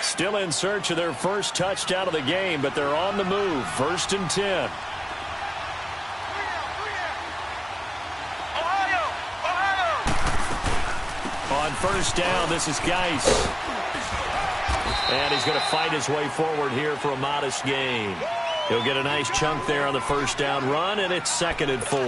Still in search of their first touchdown of the game, but they're on the move. 1st and 10. On first down, this is Geis. And he's going to fight his way forward here for a modest gain. He'll get a nice chunk there on the first down run, and it's 2nd and 4.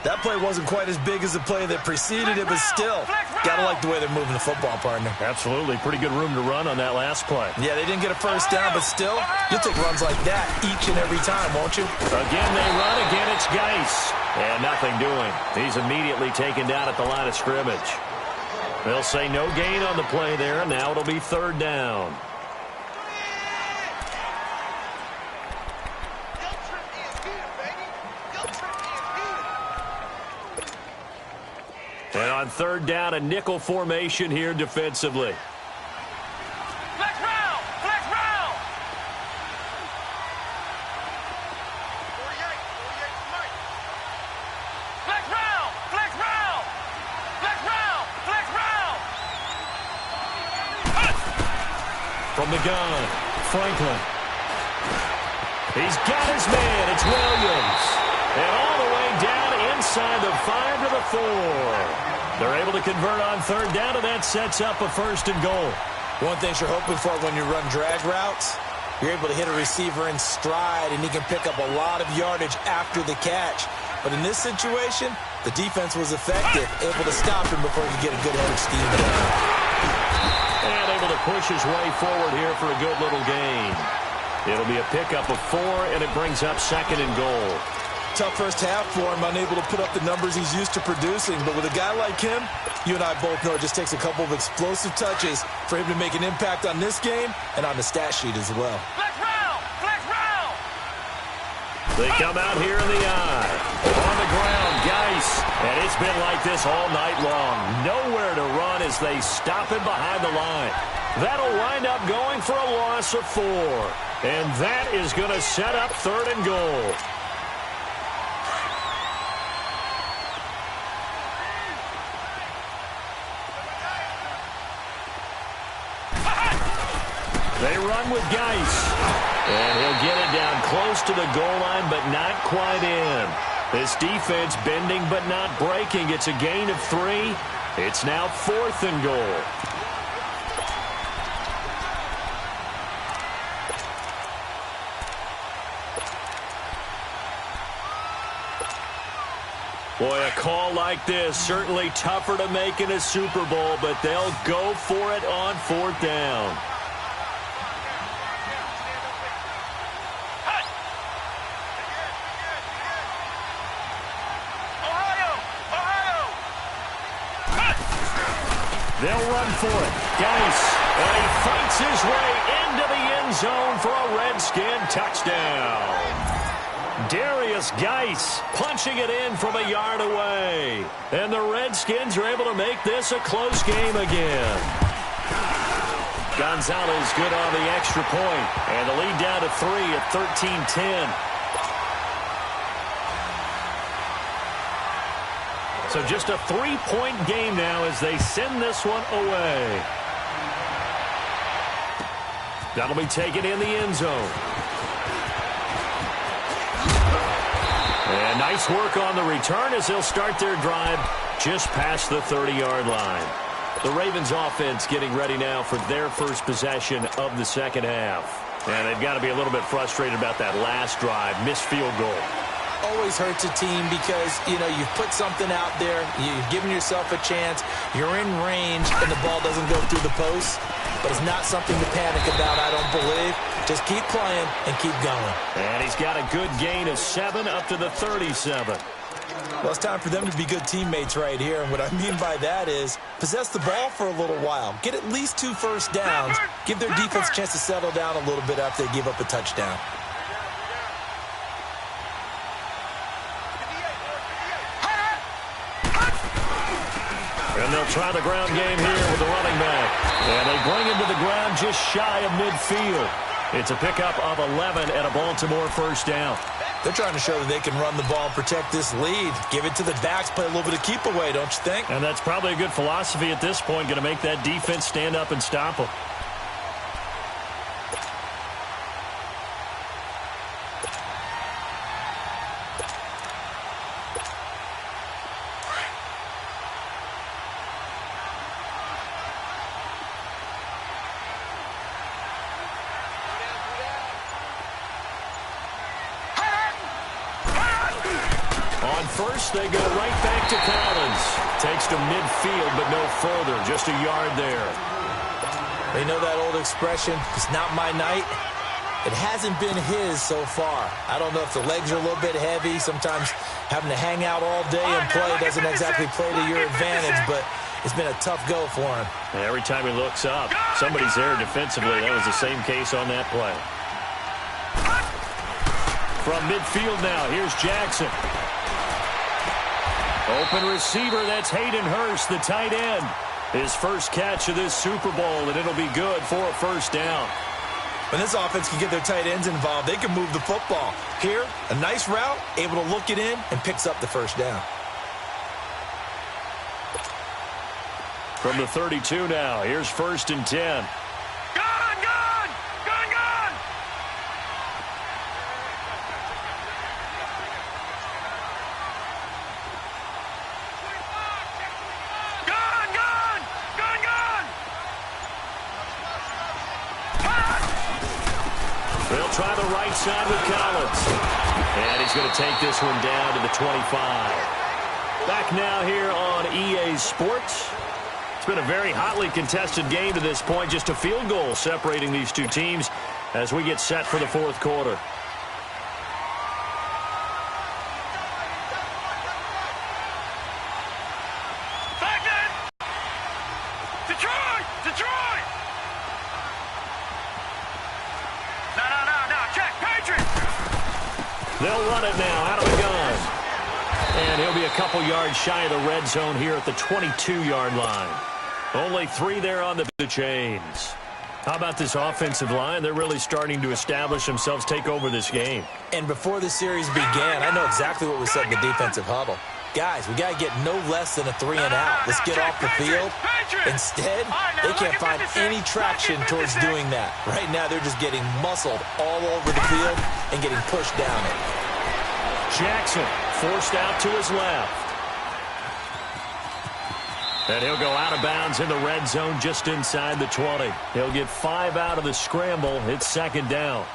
That play wasn't quite as big as the play that preceded it, but still, got to like the way they're moving the football, partner. Absolutely. Pretty good room to run on that last play. Yeah, they didn't get a first down, but still, you'll take runs like that each and every time, won't you? Again, they run. Again, it's Geis. And nothing doing. He's immediately taken down at the line of scrimmage. They'll say no gain on the play there, and now it'll be 3rd down. And on 3rd down, a nickel formation here defensively. From the gun, Franklin. He's got his man. It's Williams. And all the way down inside the 5 to the 4. They're able to convert on 3rd down, and that sets up a 1st and goal. One thing you're hoping for when you run drag routes, you're able to hit a receiver in stride, and he can pick up a lot of yardage after the catch. But in this situation, the defense was effective, able to stop him before he could get a good head of steam. And able to push his way forward here for a good little gain. It'll be a pickup of 4, and it brings up 2nd and goal. Tough first half for him, unable to put up the numbers he's used to producing. But with a guy like him, you and I both know it just takes a couple of explosive touches for him to make an impact on this game and on the stat sheet as well. They come out here in the eye. On the ground, Geis. And it's been like this all night long. Nowhere to run as they stop him behind the line. That'll wind up going for a loss of 4. And that is going to set up 3rd and goal. They run with Geis. And he'll get it down close to the goal line, but not quite in. This defense bending but not breaking. It's a gain of 3. It's now 4th and goal. Boy, a call like this, certainly tougher to make in a Super Bowl, but they'll go for it on 4th down. They'll run for it. Geis. And he fights his way into the end zone for a Redskin touchdown. Darius Geis punching it in from a yard away. And the Redskins are able to make this a close game again. Gonzalez good on the extra point. And the lead down to 3 at 13-10. So just a 3-point game now as they send this one away. That'll be taken in the end zone. And nice work on the return as they'll start their drive just past the 30-yard line. The Ravens offense getting ready now for their first possession of the second half. And they've got to be a little bit frustrated about that last drive, missed field goal. Always hurts a team because, you know, you put something out there, you've given yourself a chance, you're in range, and the ball doesn't go through the post. But it's not something to panic about, I don't believe. Just keep playing and keep going. And he's got a good gain of 7 up to the 37. Well, it's time for them to be good teammates right here. And what I mean by that is possess the ball for a little while. Get at least 2 first downs. Give their defense a chance to settle down a little bit after they give up a touchdown. And they'll try the ground game here with the running back. And they bring him to the ground just shy of midfield. It's a pickup of 11 and a Baltimore first down. They're trying to show that they can run the ball and protect this lead. Give it to the backs, play a little bit of keep away, don't you think? And that's probably a good philosophy at this point, going to make that defense stand up and stop them. First, they go right back to Collins. Takes to midfield, but no further. Just a yard there. They know that old expression, it's not my night. It hasn't been his so far. I don't know if the legs are a little bit heavy. Sometimes having to hang out all day and play doesn't exactly play to your advantage, but it's been a tough go for him. And every time he looks up, somebody's there defensively. That was the same case on that play. From midfield now, here's Jackson. Open receiver, that's Hayden Hurst, the tight end. His first catch of this Super Bowl, and it'll be good for a first down. When this offense can get their tight ends involved, they can move the football. Here, a nice route, able to look it in, and picks up the first down. From the 32 now, here's 1st and 10. They'll try the right side with Collins. And he's going to take this one down to the 25. Back now here on EA Sports. It's been a very hotly contested game to this point. Just a field goal separating these two teams as we get set for the fourth quarter. They'll run it now out of the gun. And he'll be a couple yards shy of the red zone here at the 22-yard line. Only 3 there on the chains. How about this offensive line? They're really starting to establish themselves, take over this game. And before the series began, I know exactly what we said in the defensive huddle. Guys, we got to get no less than a 3 and out. Let's get off the field. Instead, they can't find any traction towards doing that. Right now, they're just getting muscled all over the field and getting pushed down it. Jackson forced out to his left. And he'll go out of bounds in the red zone just inside the 20. He'll get 5 out of the scramble. It's 2nd down.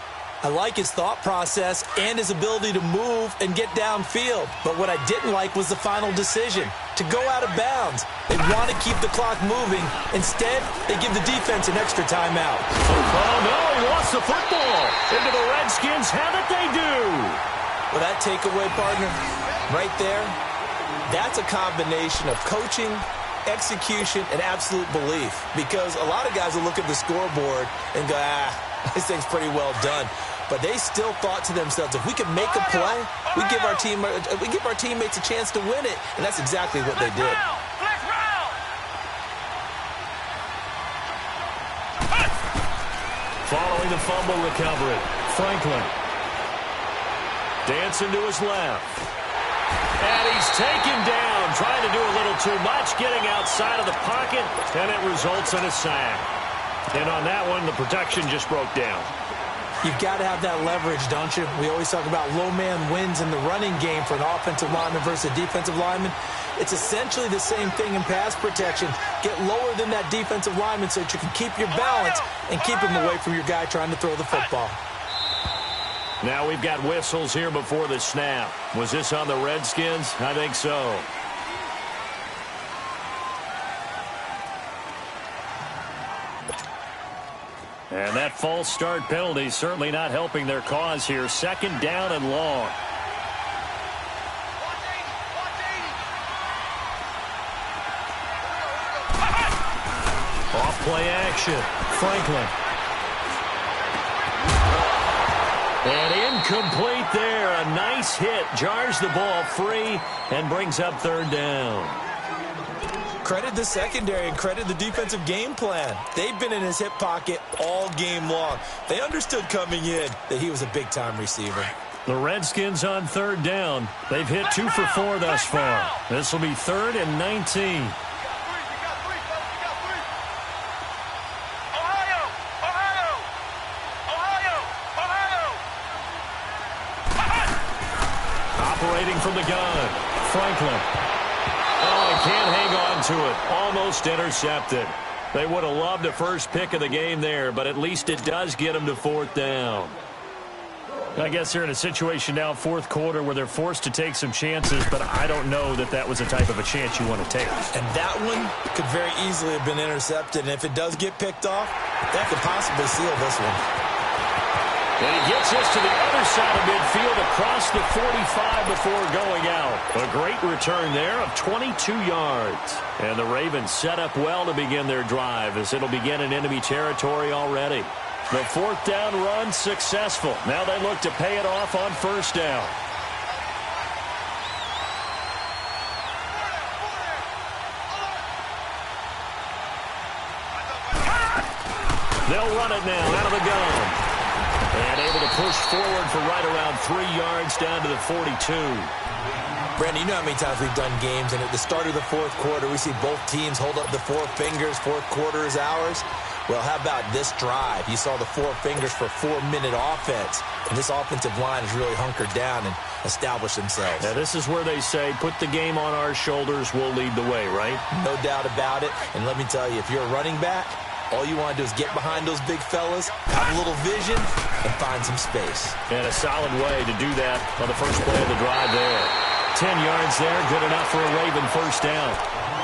I like his thought process and his ability to move and get downfield. But what I didn't like was the final decision, to go out of bounds. They want to keep the clock moving. Instead, they give the defense an extra timeout. Oh, no, he lost the football. Into the Redskins have it, they do. Well, that takeaway, partner, right there, that's a combination of coaching execution, and absolute belief. Because a lot of guys will look at the scoreboard and go, this thing's pretty well done. But they still thought to themselves, if we can make a play, we give our teammates a chance to win it. And that's exactly what they did. Following the fumble recovery, Franklin. Dancing to his left. And he's taken down, trying to do a little too much, getting outside of the pocket, and it results in a sack. And on that one, the protection just broke down. You've got to have that leverage, don't you? We always talk about low man wins in the running game for an offensive lineman versus a defensive lineman. It's essentially the same thing in pass protection. Get lower than that defensive lineman so that you can keep your balance and keep him away from your guy trying to throw the football. Now we've got whistles here before the snap. Was this on the Redskins? I think so. And that false start penalty certainly not helping their cause here. Second down and long. Off play action. Franklin. And incomplete there. A nice hit. Jars the ball free and brings up third down. Credit the secondary and credit the defensive game plan. They've been in his hip pocket all game long. They understood coming in that he was a big-time receiver. The Redskins on third down. They've hit 2 for 4 thus far. This will be 3rd and 19. Operating from the gun, Franklin. Oh, he can't hang on to it. Almost intercepted. They would have loved a first pick of the game there, but at least it does get them to 4th down. I guess they're in a situation now, 4th quarter, where they're forced to take some chances, but I don't know that that was the type of a chance you want to take. And that one could very easily have been intercepted, and if it does get picked off, that could possibly seal this one. And he gets us to the other side of midfield across the 45 before going out. A great return there of 22 yards. And the Ravens set up well to begin their drive as it'll begin in enemy territory already. The 4th down run successful. Now they look to pay it off on 1st down. They'll run it now out of the gun. And able to push forward for right around 3 yards down to the 42. Brandon, you know how many times we've done games, and at the start of the 4th quarter, we see both teams hold up the 4 fingers, 4th quarter is ours. Well, how about this drive? You saw the 4 fingers for 4-minute offense, and this offensive line has really hunkered down and established themselves. Now, this is where they say, put the game on our shoulders, we'll lead the way, right? No doubt about it, and let me tell you, if you're a running back, all you want to do is get behind those big fellas, have a little vision, and find some space. And a solid way to do that on the first play of the drive there. 10 yards there, good enough for a Raven 1st down.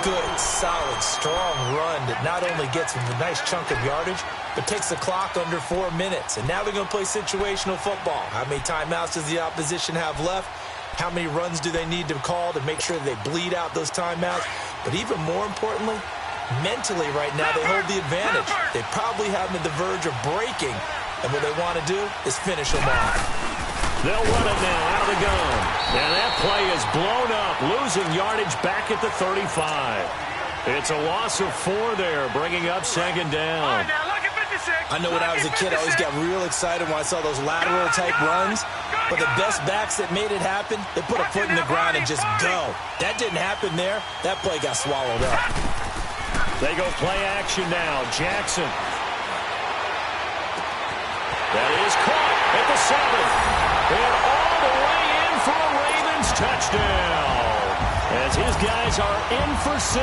Good, solid, strong run that not only gets them a nice chunk of yardage, but takes the clock under 4 minutes. And now they're going to play situational football. How many timeouts does the opposition have left? How many runs do they need to call to make sure they bleed out those timeouts? But even more importantly, mentally right now, they hold the advantage. They probably have them at the verge of breaking, and what they want to do is finish them off. They'll run it now out of the gun. And that play is blown up, losing yardage back at the 35. It's a loss of 4 there, bringing up 2nd down. I know when I was a kid, I always got real excited when I saw those lateral-type runs. But the best backs that made it happen, they put a foot in the ground and just go. That didn't happen there. That play got swallowed up. They go play action now. Jackson. That is caught at the 7. And all the way in for a Ravens touchdown. As his guys are in for 6.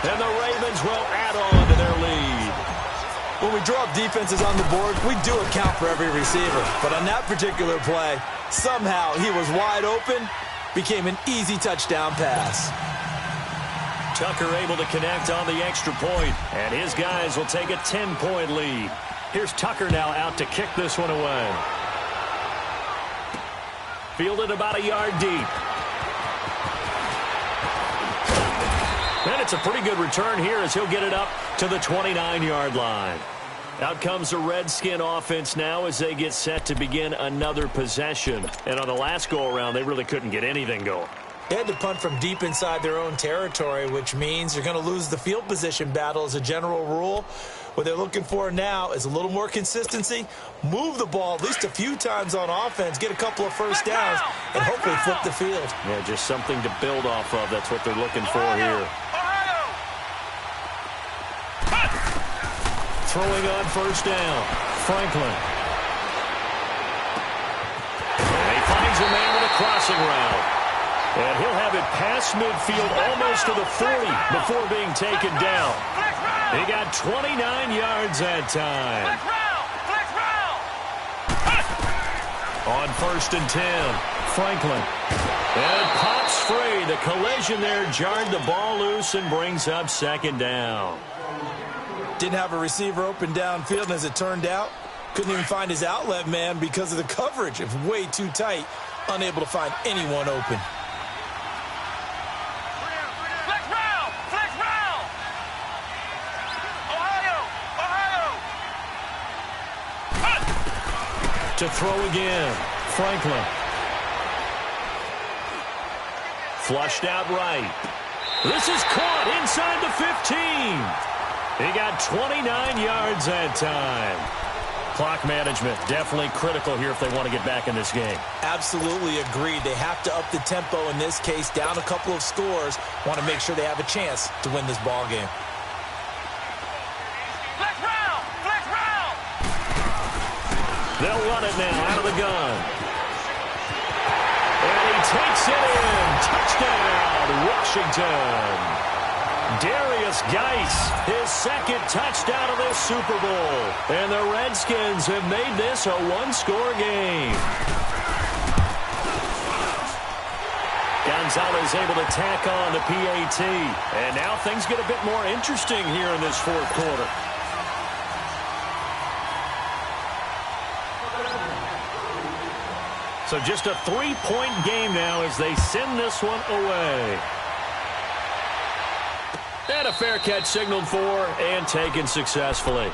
And the Ravens will add on to their lead. When we draw up defenses on the board, we do account for every receiver. But on that particular play, somehow he was wide open, became an easy touchdown pass. Tucker able to connect on the extra point, and his guys will take a 10-point lead. Here's Tucker now out to kick this one away. Fielded about a yard deep. And And it's a pretty good return here as he'll get it up to the 29-yard line. Out comes the Redskin offense now as they get set to begin another possession. And on the last go-around, they really couldn't get anything going. They had to punt from deep inside their own territory, which means you're going to lose the field position battle as a general rule. What they're looking for now is a little more consistency, move the ball at least a few times on offense, get a couple of first downs, and hopefully flip the field. Yeah, just something to build off of. That's what they're looking for here. Throwing on first down, Franklin. And he finds a man with a crossing route. And he'll have it past midfield almost to the 40 before being taken down. He got 29 yards that time. On 1st and 10, Franklin. And pops free. The collision there jarred the ball loose and brings up 2nd down. Didn't have a receiver open downfield, and as it turned out, couldn't even find his outlet man because of the coverage. It was way too tight, unable to find anyone open. To throw again, Franklin. Flushed out right. This is caught inside the 15. He got 29 yards that time. Clock management definitely critical here if they want to get back in this game. Absolutely agreed. They have to up the tempo in this case, down a couple of scores. Want to make sure they have a chance to win this ball game. They'll run it now out of the gun. And he takes it in. Touchdown, Washington. Darius Geis, his 2nd touchdown of this Super Bowl. And the Redskins have made this a one-score game. Gonzalez able to tack on the PAT. And now things get a bit more interesting here in this 4th quarter. So just a 3-point game now as they send this one away. And a fair catch signaled for and taken successfully.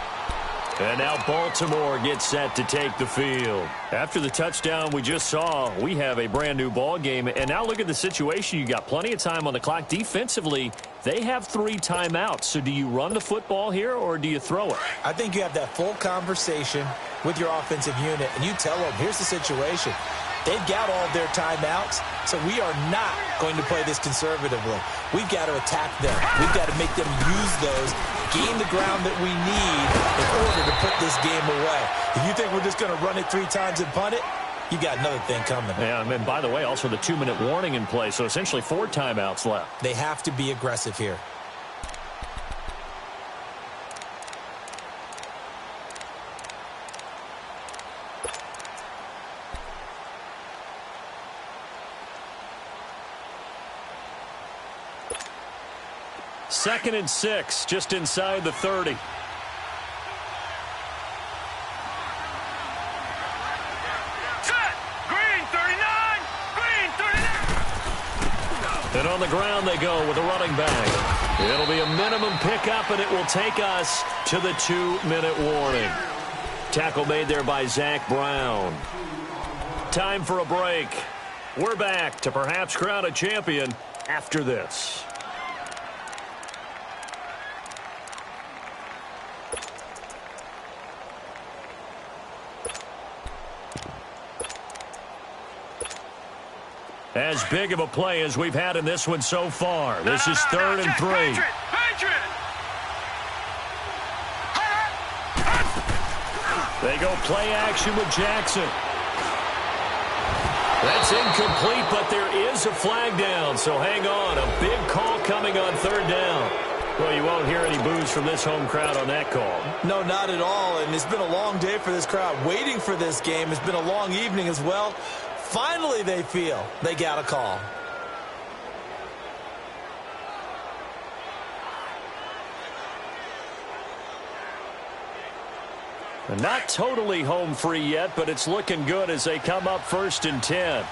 And now Baltimore gets set to take the field. After the touchdown we just saw, we have a brand new ball game. And now look at the situation. You got plenty of time on the clock. Defensively, they have 3 timeouts. So do you run the football here or do you throw it? I think you have that full conversation with your offensive unit, and you tell them, here's the situation. They've got all of their timeouts, so we are not going to play this conservatively. We've got to attack them. We've got to make them use those, gain the ground that we need in order to put this game away. If you think we're just going to run it 3 times and punt it, you got another thing coming. Yeah, and by the way, also the 2-minute warning in play, so essentially 4 timeouts left. They have to be aggressive here. Second and 6, just inside the 30. Green 39! Green 39! And on the ground they go with a running back. It'll be a minimum pickup, and it will take us to the 2-minute warning. Tackle made there by Zach Brown. Time for a break. We're back to perhaps crown a champion after this. As big of a play as we've had in this one so far. This is 3rd and 3. They go play action with Jackson. That's incomplete, but there is a flag down, so hang on. A big call coming on 3rd down. Well, you won't hear any boos from this home crowd on that call. No, not at all, and it's been a long day for this crowd waiting for this game. It's been a long evening as well. Finally, they feel they got a call. Not totally home free yet, but it's looking good as they come up 1st and 10.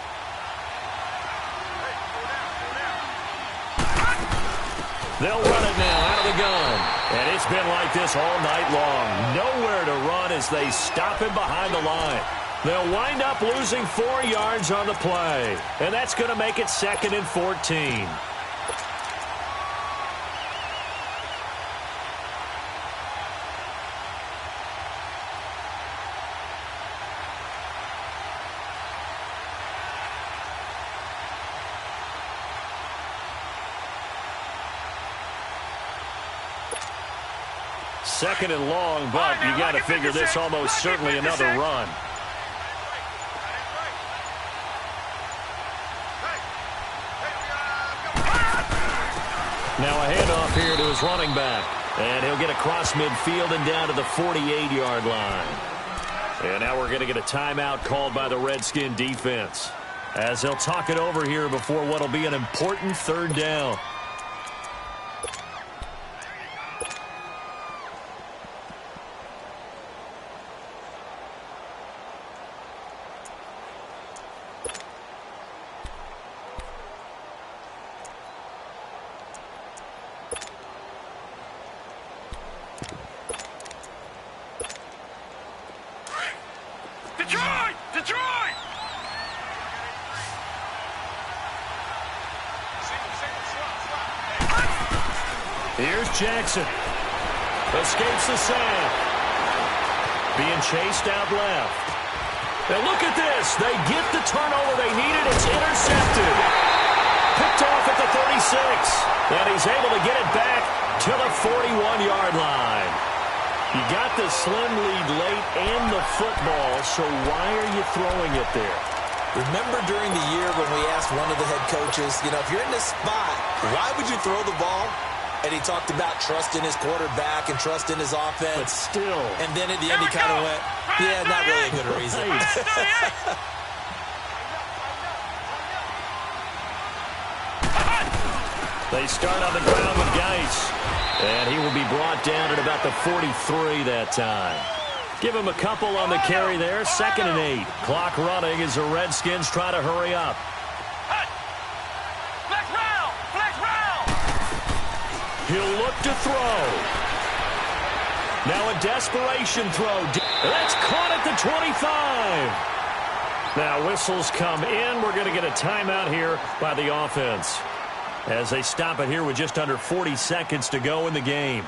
They'll run it now out of the gun. And it's been like this all night long. Nowhere to run as they stop him behind the line. They'll wind up losing 4 yards on the play. And that's going to make it 2nd and 14. Second and long, but you got to figure this almost certainly another run. Now a handoff here to his running back. And he'll get across midfield and down to the 48-yard line. And now we're going to get a timeout called by the Redskin defense, as they'll talk it over here before what will be an important 3rd down. Here's Jackson. Escapes the sack. Being chased out left. Now look at this. They get the turnover they needed. It's intercepted. Picked off at the 36. And he's able to get it back to the 41-yard line. You got the slim lead late and the football, so why are you throwing it there? Remember during the year when we asked one of the head coaches, if you're in this spot, why would you throw the ball? And he talked about trust in his quarterback and trust in his offense. But still. And then at the end he kind of went, yeah, not really a good reason. They start on the ground with Geis. And he will be brought down at about the 43 that time. Give him a couple on the carry there. 2nd and 8. Clock running as the Redskins try to hurry up. He'll look to throw. Now a desperation throw. That's caught at the 25. Now whistles come in. We're going to get a timeout here by the offense, as they stop it here with just under 40 seconds to go in the game.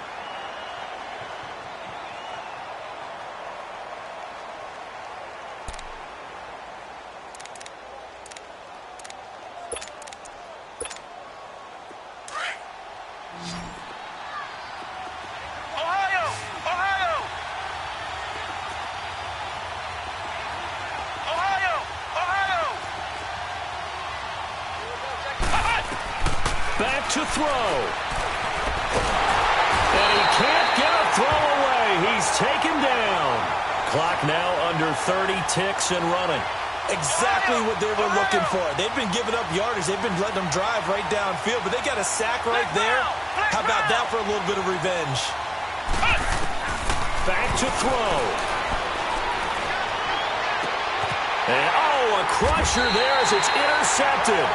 Back to throw. And he can't get a throw away. He's taken down. Clock now under 30 ticks and running. Exactly what they were looking for. They've been giving up yardage. They've been letting them drive right downfield, but they got a sack right there. How about that for a little bit of revenge? Back to throw. And, a crusher there as it's intercepted.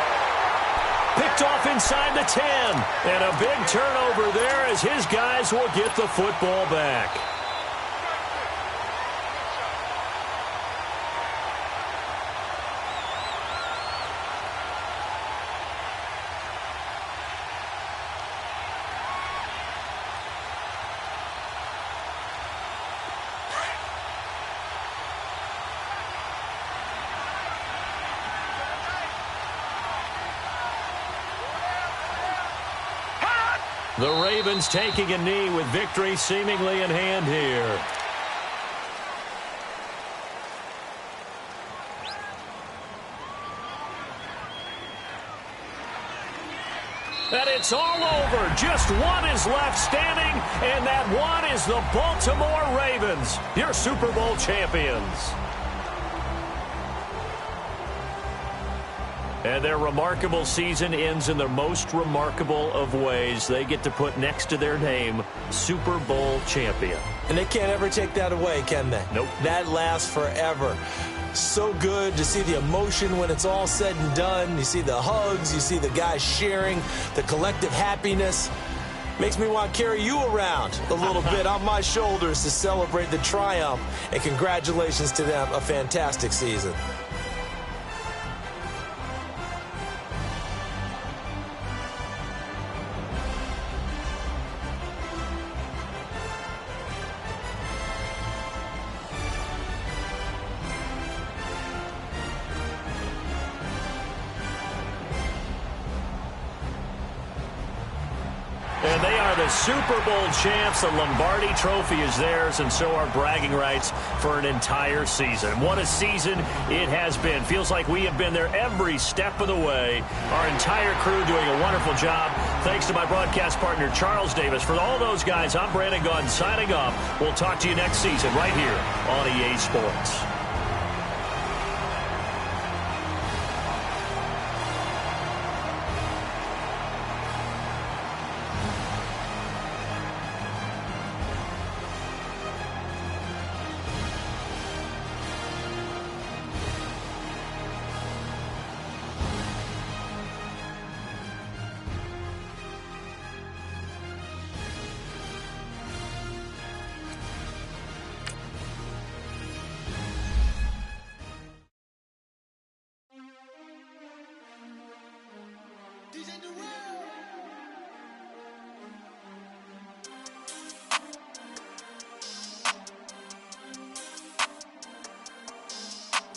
Picked off inside the 10. And a big turnover there as his guys will get the football back. The Ravens taking a knee with victory seemingly in hand here. And it's all over. Just one is left standing, and that one is the Baltimore Ravens, your Super Bowl champions. And their remarkable season ends in the most remarkable of ways. They get to put next to their name, Super Bowl champion. And they can't ever take that away, can they? Nope. That lasts forever. So good to see the emotion when it's all said and done. You see the hugs, you see the guys sharing, the collective happiness. Makes me want to carry you around a little bit on my shoulders to celebrate the triumph. And congratulations to them. A fantastic season. And they are the Super Bowl champs. The Lombardi Trophy is theirs, and so are bragging rights for an entire season. What a season it has been. Feels like we have been there every step of the way. Our entire crew doing a wonderful job. Thanks to my broadcast partner, Charles Davis. For all those guys, I'm Brandon Gaudin signing off. We'll talk to you next season right here on EA Sports.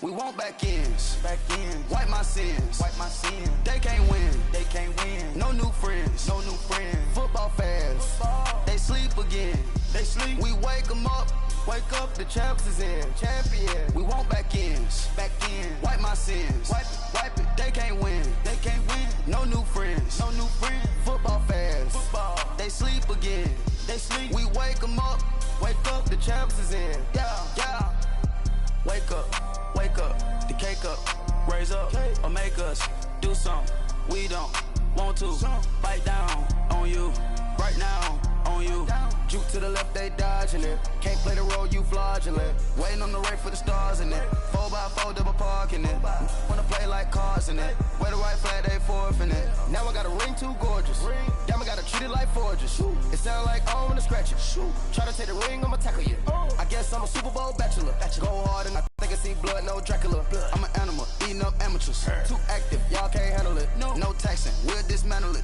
We want back ends, wipe my sins, They can't win, No new friends, Football fans, they sleep again, We wake them up, the champs is in, champion. We want back ends, wipe my sins, wipe it. They can't win, No new friends, Football fans, they sleep again, We wake them up, the champs is in, yeah. Wake up, the cake up, raise up, or make us do something we don't want to. Bite down on you, right now on you. Juke to the left, they dodging it. Can't play the role, you fraudulent. Waiting on the race for the stars in it. 4x4 double parking it. Wanna play like cars in it. Wear the white flag, they forfeit it. Now I got a ring too gorgeous. Damn, I gotta treat it like forges. It sound like I wanna scratch it. Try to take the ring, I'ma tackle you. I guess I'm a Super Bowl bachelor. Go hard and I think I see blood, no Dracula. I'm an animal, eating up amateurs. Too active, y'all can't handle it. No taxing, we'll dismantle it.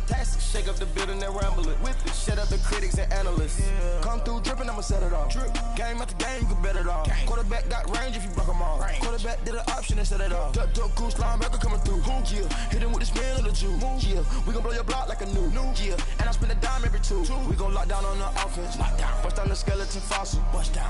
Shake up the building and ramble it. Whip it, shut up the critics and analysts. Come through dripping, I'ma set it off. Game after game, you can bet it off. Quarterback got range if you block them all. Quarterback did an option and set it off. Duck, goose, linebacker coming through. Yeah, hit him with the spin of the Jew. Yeah, we gon' blow your block like a new. Yeah, and I spend a dime every two. We gon' lock down on the offense. Bust down the skeleton fossil.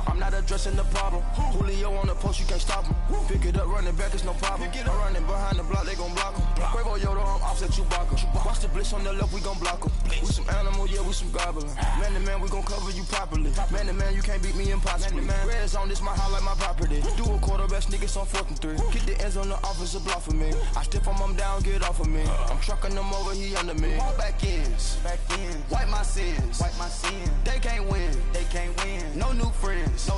I'm not addressing the problem. Julio on the post, you can't stop him. Pick it up, running back, it's no problem. I'm running behind the block, they gon' block him. Quavo Yoda, I'm offset Chewbacca. Watch the blitz on the left, we gon' block him. We some animal, yeah, we some goblin. Man to man, we gon' cover you properly. Man to man, you can't beat me impossibly. Red zone, this my highlight, my property. Do a quarterback, niggas on 4th and 3. Kick the ends on the offensive block for me. I stiff him down, get off of me. I'm trucking them over, he under me. All back ends, wipe my sins, They can't win, No new friends,